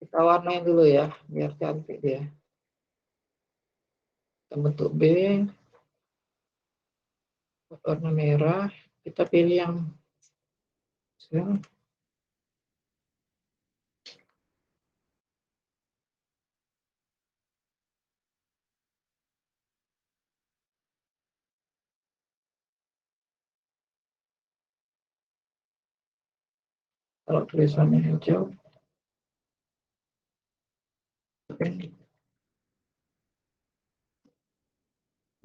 Kita warnain dulu ya, biar cantik dia. Kita bentuk B, warna merah, kita pilih yang kalau tulisannya hijau.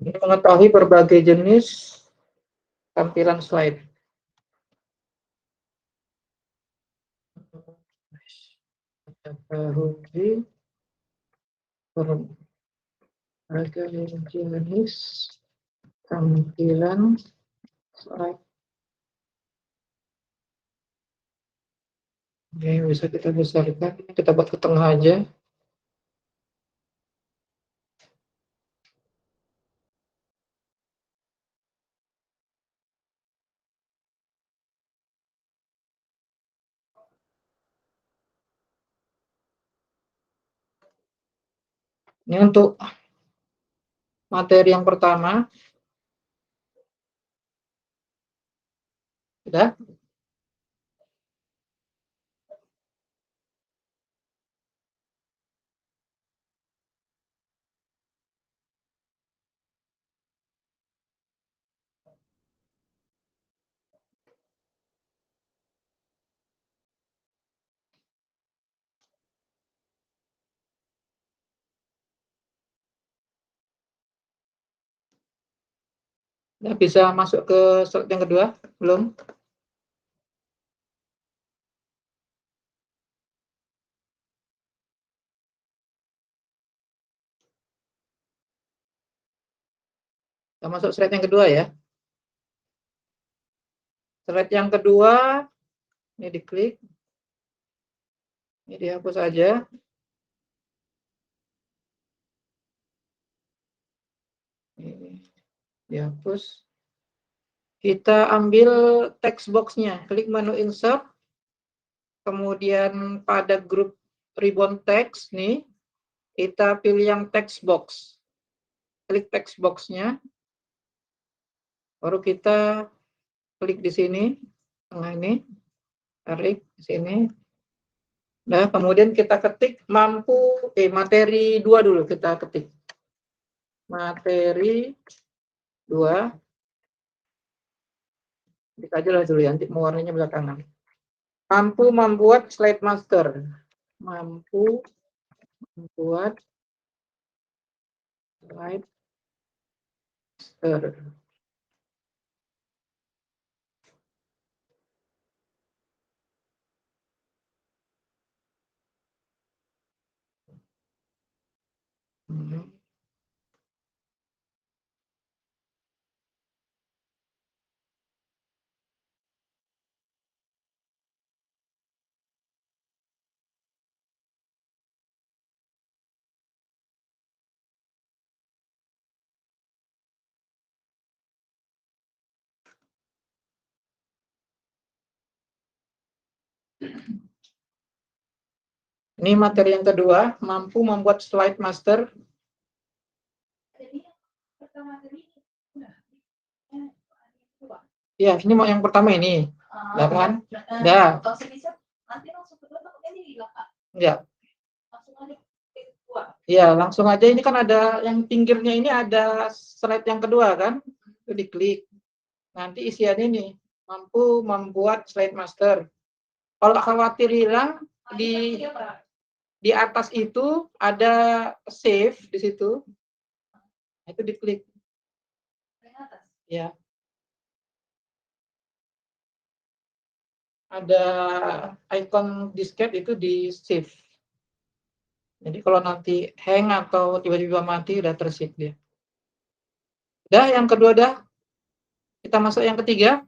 Ini mengetahui berbagai jenis tampilan slide. Mengetahui berbagai jenis tampilan slide. Ini bisa kita besarkan, kita buat ke tengah aja. Ini untuk materi yang pertama. Sudah? Sudah bisa masuk ke slide yang kedua? Belum? Kita masuk slide yang kedua ya. Slide yang kedua, ini diklik. Ini dihapus aja. Ini dihapus. Kita ambil text box-nya. Klik menu insert. Kemudian pada grup ribbon text nih, kita pilih yang text box. Klik text box-nya. Baru kita klik di sini, tengah ini, tarik di sini. Nah, kemudian kita ketik materi 2 dulu kita ketik. Materi 2. Ketik aja lah dulu ya, nanti mewarnanya belakangan. Mampu membuat slide master. Mampu membuat slide master. Ini materi yang kedua, mampu membuat slide master. Jadi pertama kali Ya, ini mau yang pertama ini. Udah kan? Udah. kalau bisa nanti langsung kedua ini Kak. Ya. Langsung aja kedua. Ya, langsung aja. Ini kan ada yang pinggirnya ini ada slide yang kedua kan? Itu diklik. Nanti isiannya ini mampu membuat slide master. Kalau khawatir hilang, di atas itu ada save di situ. Itu diklik. Ya. Ada icon disket itu di save. Jadi kalau nanti hang atau tiba-tiba mati udah tersave dia. Udah, yang kedua udah. Kita masuk yang ketiga.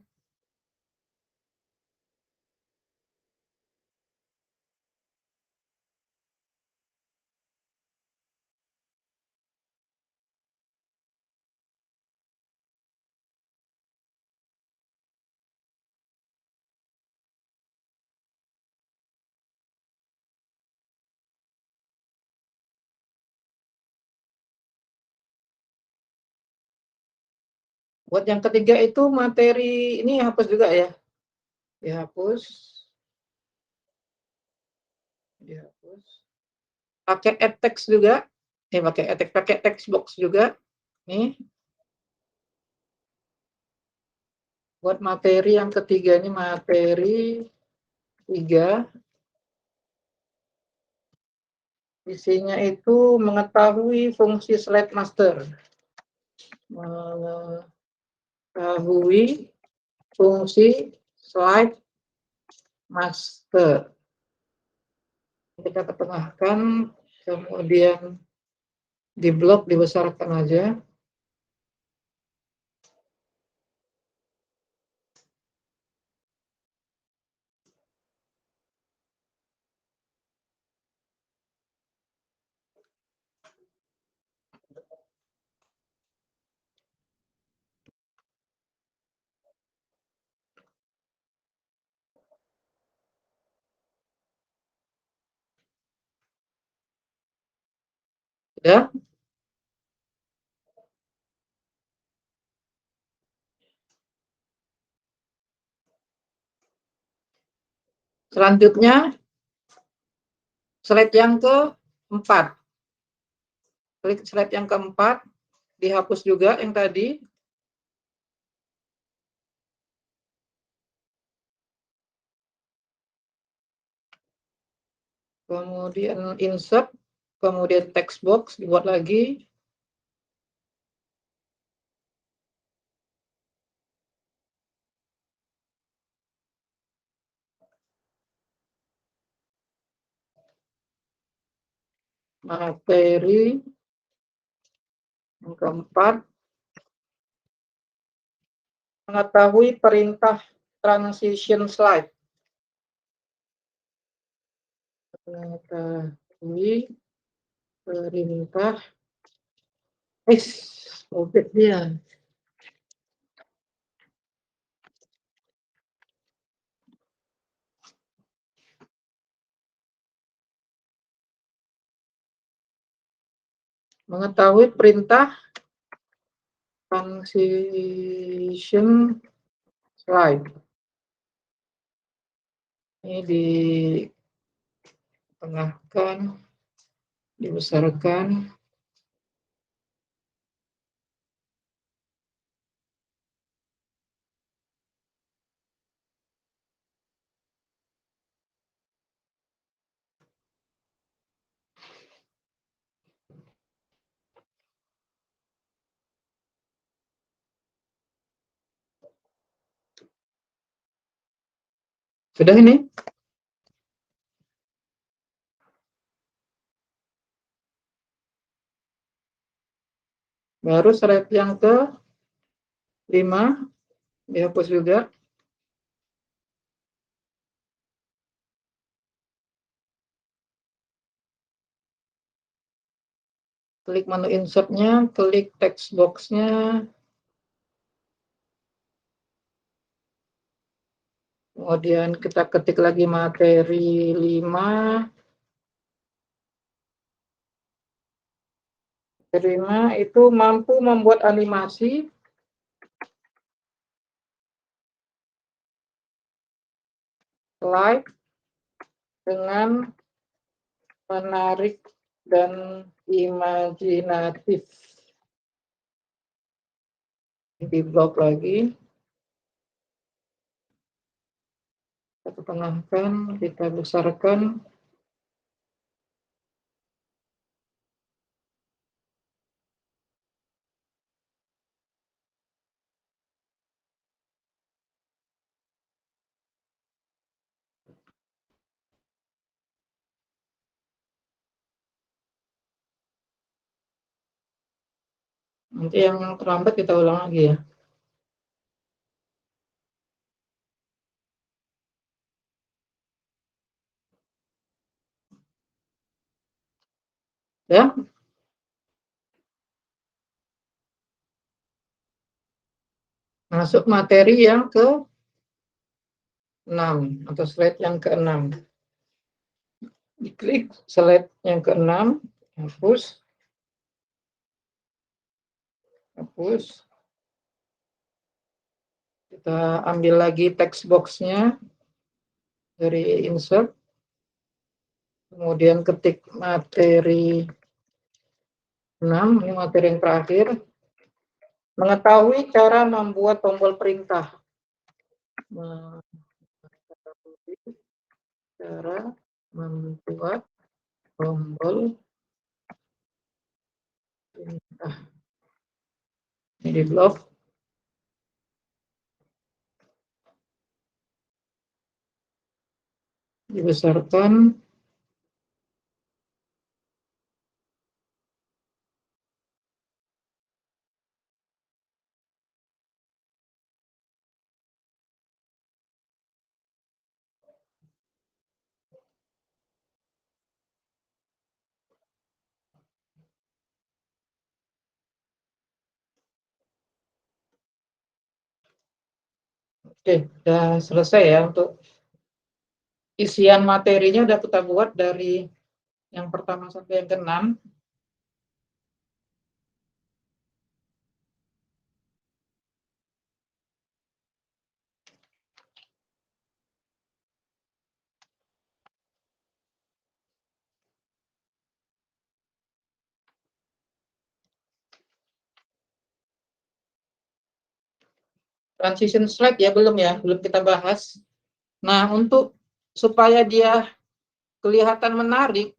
Buat yang ketiga itu materi ini hapus juga ya. Dihapus. Dihapus. Pakai add text juga. Pakai text box juga. Nih. Buat materi yang ketiga ini materi 3. Isinya itu mengetahui fungsi slide master. Mengetahui fungsi slide master. Kita ketengahkan, kemudian di blok dibesarkan aja. Ya. Selanjutnya, slide yang keempat. Klik slide yang keempat, dihapus juga yang tadi. Kemudian insert, kemudian text box dibuat lagi. Materi yang keempat, Mengetahui perintah transition slide. Mengetahui perintah objek dia. Mengetahui perintah transition slide. Ini ditengahkan, dibesarkan. Sudah ini? Baru slide yang ke-5 dihapus juga. Klik menu insert-nya, klik text box-nya. Kemudian kita ketik lagi materi 5. Materi 5 itu mampu membuat animasi slide dengan menarik dan imajinatif. Di blok lagi. Kita tengahkan, kita besarkan. Nanti yang terlambat kita ulang lagi ya. Ya. Masuk materi yang ke-6 atau slide yang ke-6. Diklik slide yang ke-6, hapus. Hapus. Kita ambil lagi text box-nya dari insert. Kemudian ketik materi 6, ini materi yang terakhir. Mengetahui cara membuat tombol perintah. Mengetahui cara membuat tombol perintah. Ini di blok. Dibesarkan. Oke, sudah selesai ya untuk isian materinya udah kita buat dari yang pertama sampai yang ke-6. Transition slide ya, belum kita bahas. Nah, untuk supaya dia kelihatan menarik,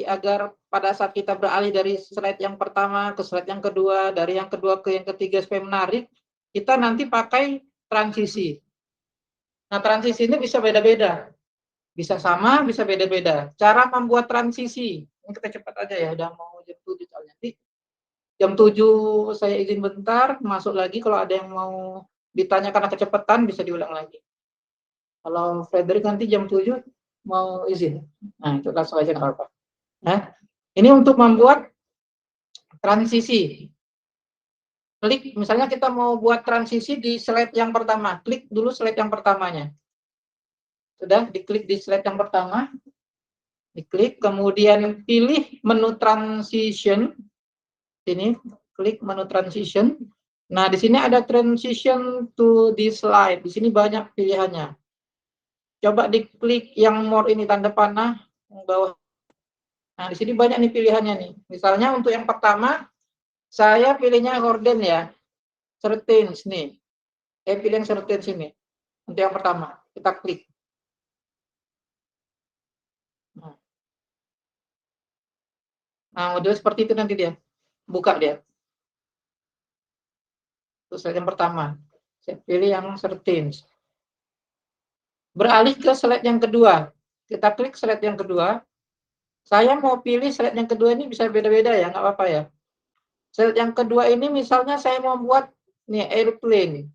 agar pada saat kita beralih dari slide yang pertama ke slide yang kedua, dari yang kedua ke yang ketiga supaya menarik, kita nanti pakai transisi. Nah, transisi ini bisa beda-beda. Bisa sama, bisa beda-beda. Cara membuat transisi, ini kita cepat aja ya, udah mau jam 7 soalnya. Jam 7 saya izin bentar, masuk lagi. Kalau ada yang mau ditanya karena kecepatan, bisa diulang lagi. Kalau Frederick nanti jam 7 mau izin. Nah, itu langsung aja nggak apa-apa. Nah, ini untuk membuat transisi. Klik, misalnya kita mau buat transisi di slide yang pertama. Klik dulu slide yang pertamanya. Sudah, diklik di slide yang pertama. Diklik, kemudian pilih menu transition. Sini, klik menu transition. Nah, di sini ada transition to the slide. Di sini banyak pilihannya. Coba diklik yang more ini, tanda panah yang bawah. Nah, di sini banyak nih pilihannya nih. Misalnya untuk yang pertama, saya pilihnya horden ya. Certains nih. Saya pilih yang certains ini. Untuk yang pertama, kita klik. Nah, model seperti itu nanti dia. Buka dia. Terus slide yang pertama. Saya pilih yang certains. Beralih ke slide yang kedua. Kita klik slide yang kedua. Saya mau pilih slide yang kedua ini bisa beda-beda ya, nggak apa-apa ya. Slide yang kedua ini misalnya saya mau buat nih airplane.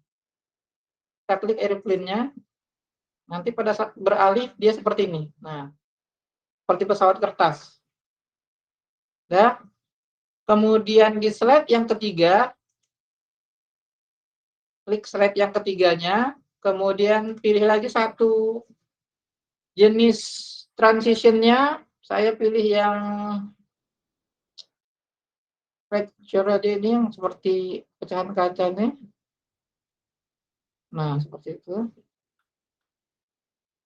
Kita klik airplane-nya. Nanti pada saat beralih dia seperti ini. Nah, seperti pesawat kertas. Ya. Kemudian di slide yang ketiga, klik slide yang ketiganya, kemudian pilih lagi satu jenis transition-nya. Saya pilih yang fracture ini yang seperti pecahan kaca nih. Nah, seperti itu.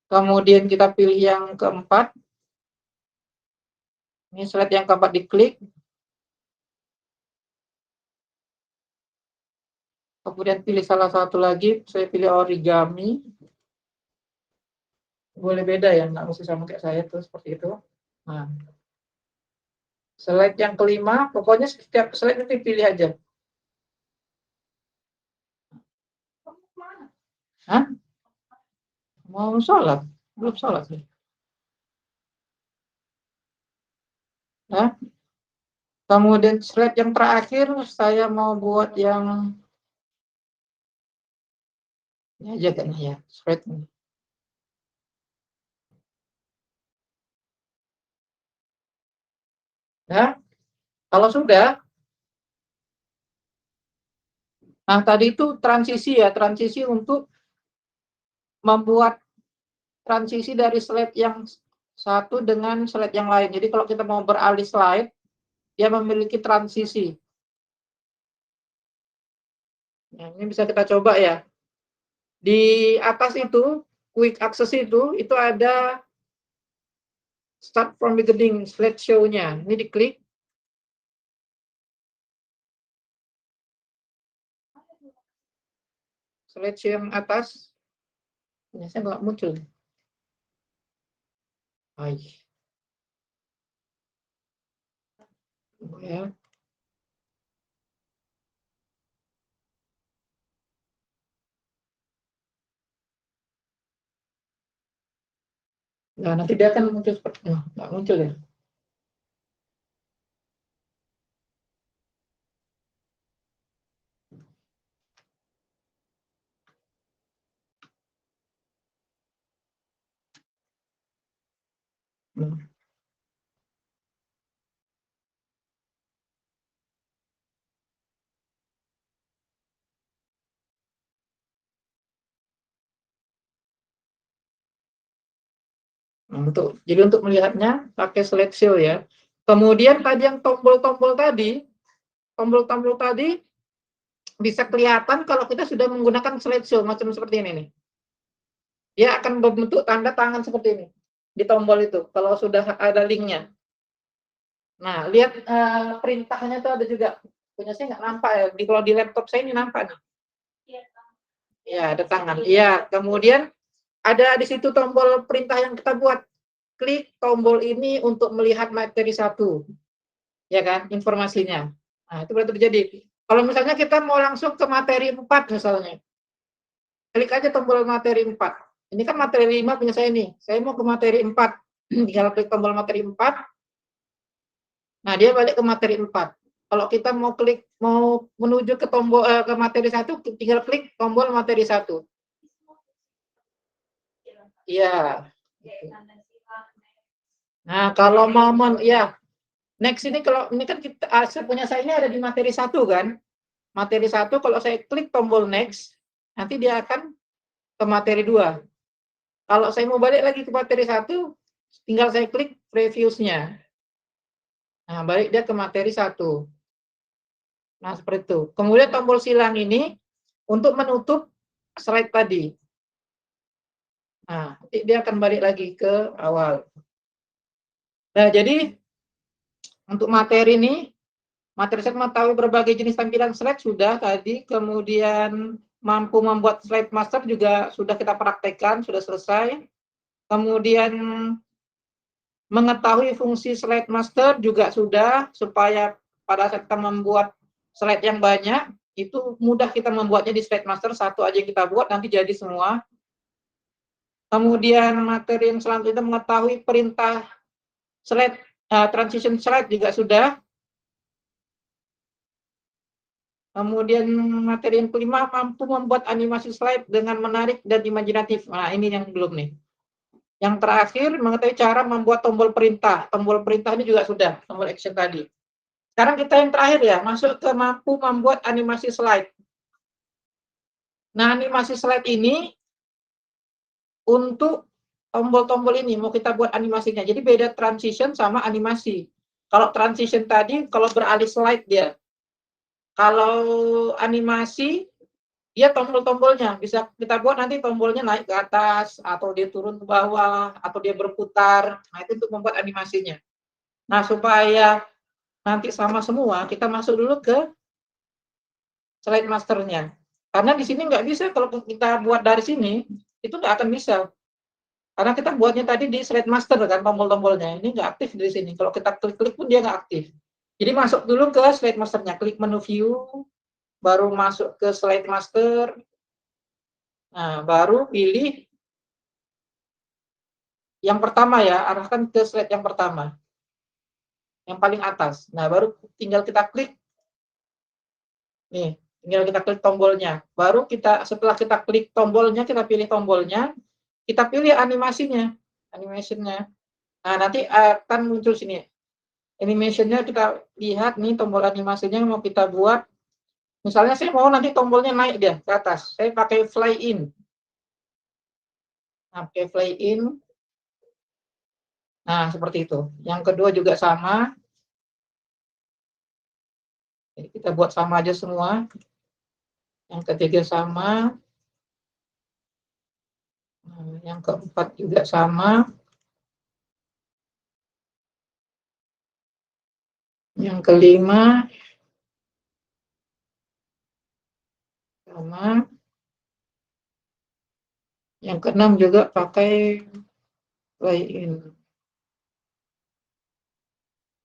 Kemudian kita pilih yang keempat. Ini slide yang keempat diklik. Kemudian pilih salah satu lagi, saya pilih origami. Boleh beda ya, nggak mesti sama kayak saya tuh, seperti itu. Nah, slide yang kelima, pokoknya setiap slide itu pilih aja. Hah? Mau sholat? Belum sholat sih. Nah, kemudian slide yang terakhir, saya mau buat yang ini aja kan ya, slide ini. Ya, kalau sudah, nah tadi itu transisi ya, transisi untuk membuat transisi dari slide yang satu dengan slide yang lain. Jadi kalau kita mau beralih slide, dia memiliki transisi. Nah, ini bisa kita coba ya. Di atas itu, quick access itu ada start from beginning slideshow-nya. Ini diklik. Slideshow yang atas. Ini saya nggak muncul. Ay. Ya. Nah, nanti dia akan muncul seperti nggak muncul ya. Nah, jadi untuk melihatnya pakai slideshow ya. Kemudian tadi yang tombol-tombol tadi bisa kelihatan kalau kita sudah menggunakan slideshow macam seperti ini nih. Dia akan membentuk tanda tangan seperti ini di tombol itu kalau sudah ada linknya. Nah, lihat perintahnya itu ada juga. Punya saya nggak nampak ya. Kalau di laptop saya ini nampak nih. Ya, ada tangan. Iya, kemudian ada di situ tombol perintah yang kita buat. Klik tombol ini untuk melihat materi 1. Ya kan, informasinya. Nah, itu berarti terjadi. Kalau misalnya kita mau langsung ke materi 4 misalnya. Klik aja tombol materi 4. Ini kan materi 5 punya saya nih. Saya mau ke materi 4. Tinggal klik tombol materi 4. Nah, dia balik ke materi 4. Kalau kita mau menuju ke tombol ke materi 1, tinggal klik tombol materi 1. Iya. Nah, kalau mau ya next ini, kalau ini kan kita punya saya ini ada di materi 1 kan. Materi 1 kalau saya klik tombol next, nanti dia akan ke materi 2. Kalau saya mau balik lagi ke materi 1, tinggal saya klik previous-nya. Nah, balik dia ke materi 1. Nah, seperti itu. Kemudian tombol silang ini untuk menutup slide tadi. Nah, nanti dia akan balik lagi ke awal. Nah, jadi untuk materi ini, materi saya mengetahui berbagai jenis tampilan slide sudah tadi, kemudian mampu membuat slide master juga sudah kita praktekkan, sudah selesai. Kemudian mengetahui fungsi slide master juga sudah, supaya pada saat kita membuat slide yang banyak, itu mudah kita membuatnya di slide master, satu aja yang kita buat, nanti jadi semua. Kemudian materi yang selanjutnya mengetahui perintah slide, transition slide juga sudah. Kemudian materi yang kelima, mampu membuat animasi slide dengan menarik dan imajinatif. Nah, ini yang belum nih. Yang terakhir, mengetahui cara membuat tombol perintah. Tombol perintah ini juga sudah, tombol action tadi. Sekarang kita yang terakhir ya, masuk ke mampu membuat animasi slide. Nah, animasi slide ini untuk tombol-tombol ini mau kita buat animasinya. Jadi beda transition sama animasi. Kalau transition tadi, kalau beralih slide dia. Kalau animasi, dia tombol-tombolnya bisa kita buat, nanti tombolnya naik ke atas, atau dia turun ke bawah, atau dia berputar. Nah, itu untuk membuat animasinya. Nah, supaya nanti sama semua, kita masuk dulu ke slide masternya. Karena di sini nggak bisa, kalau kita buat dari sini, itu nggak akan bisa. Karena kita buatnya tadi di slide master kan, tombol-tombolnya. Ini nggak aktif di sini. Kalau kita klik-klik pun dia nggak aktif. Jadi masuk dulu ke slide masternya, klik menu view, baru masuk ke slide master. Nah, baru pilih yang pertama ya, arahkan ke slide yang pertama. Yang paling atas. Nah, baru tinggal kita klik. Nih, tinggal kita klik tombolnya. Baru setelah kita klik tombolnya, kita pilih tombolnya, kita pilih animasinya, animationnya. Nah, nanti akan muncul sini. Animationnya kita lihat nih, tombol animasinya mau kita buat. Misalnya saya mau nanti tombolnya naik dia ke atas. Saya pakai fly in. Nah, pakai fly in. Nah, seperti itu. Yang kedua juga sama. Jadi kita buat sama aja semua. Yang ketiga sama. Nah, yang keempat juga sama. Yang kelima sama. Yang keenam juga pakai fly in.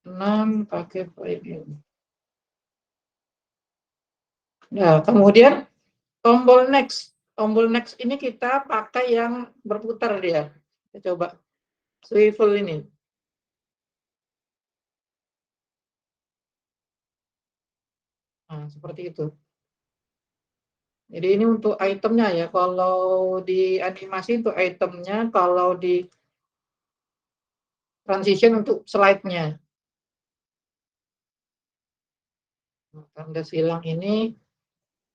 6 pakai fly in. Nah, kemudian tombol next. Tombol next ini kita pakai yang berputar dia. Kita coba swivel ini. Nah, seperti itu. Jadi ini untuk itemnya ya. Kalau di animasi untuk itemnya, kalau di transition untuk slide-nya. Nah, tanda silang ini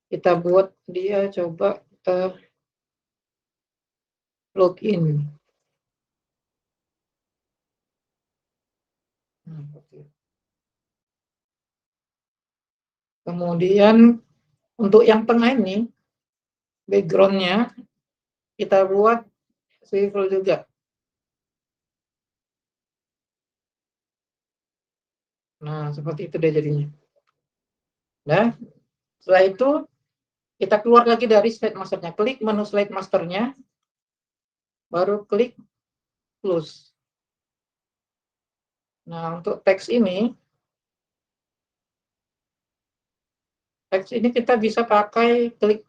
kita buat dia, coba kita login. Nah, kemudian untuk yang tengah ini, background-nya kita buat swivel juga. Nah, seperti itu dia jadinya. Nah, setelah itu kita keluar lagi dari slide masternya. Klik menu slide masternya, baru klik close. Nah, untuk teks ini kita bisa pakai klik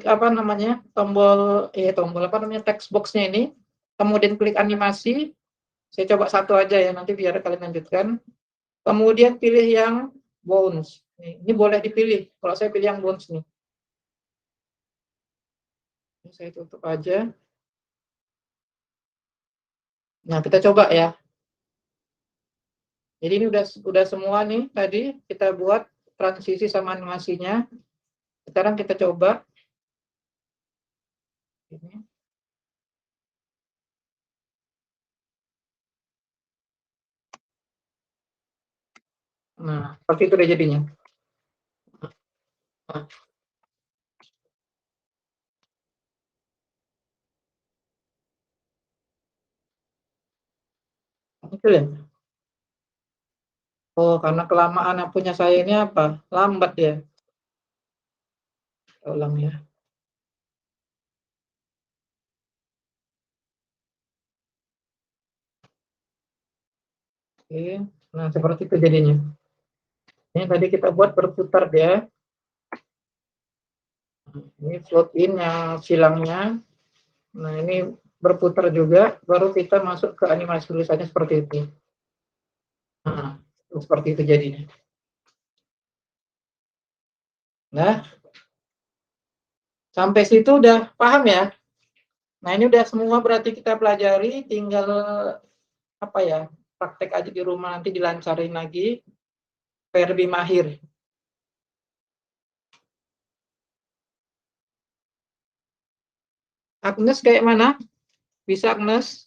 apa namanya, tombol apa namanya, text box-nya ini, kemudian klik animasi. Saya coba satu aja ya, nanti biar kalian lanjutkan. Kemudian pilih yang bounce. Ini boleh dipilih. Kalau saya pilih yang bounce nih. Ini saya tutup aja. Nah, kita coba ya. Jadi ini udah semua nih tadi kita buat transisi sama animasinya. Sekarang kita coba. Ini. Nah, seperti itu deh jadinya. Nah, itu ya. Oh, karena kelamaan punya saya ini apa? Lambat ya. Kita ulang ya. Oke. Nah, seperti itu jadinya. Ini tadi kita buat berputar ya. Ini float in yang silangnya. Nah, ini berputar juga, baru kita masuk ke animasi tulisannya seperti itu. Nah, seperti itu jadinya. Nah, sampai situ udah paham ya? Nah, ini udah semua berarti kita pelajari, tinggal apa ya? Praktek aja di rumah, nanti dilancarin lagi supaya lebih mahir. Agnes kayak mana? Bisa Agnes?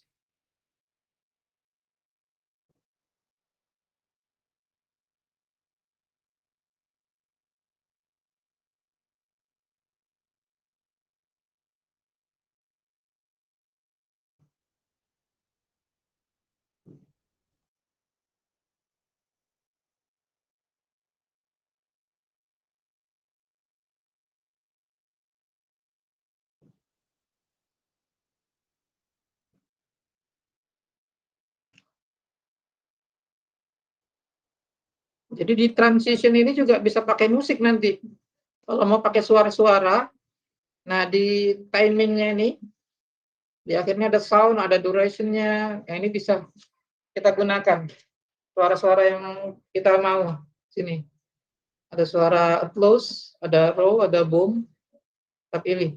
Jadi di transition ini juga bisa pakai musik nanti. Kalau mau pakai suara-suara, nah di timingnya ini, di akhirnya ada sound, ada duration-nya, nah, ini bisa kita gunakan. Suara-suara yang kita mau. Sini. Ada suara applause, ada row, ada boom. Kita pilih.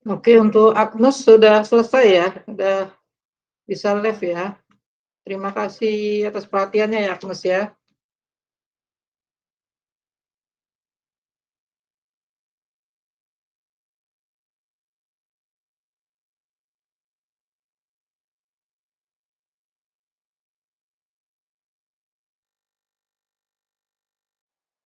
Oke, untuk Agnes sudah selesai ya, sudah bisa live ya. Terima kasih atas perhatiannya ya Agnes ya.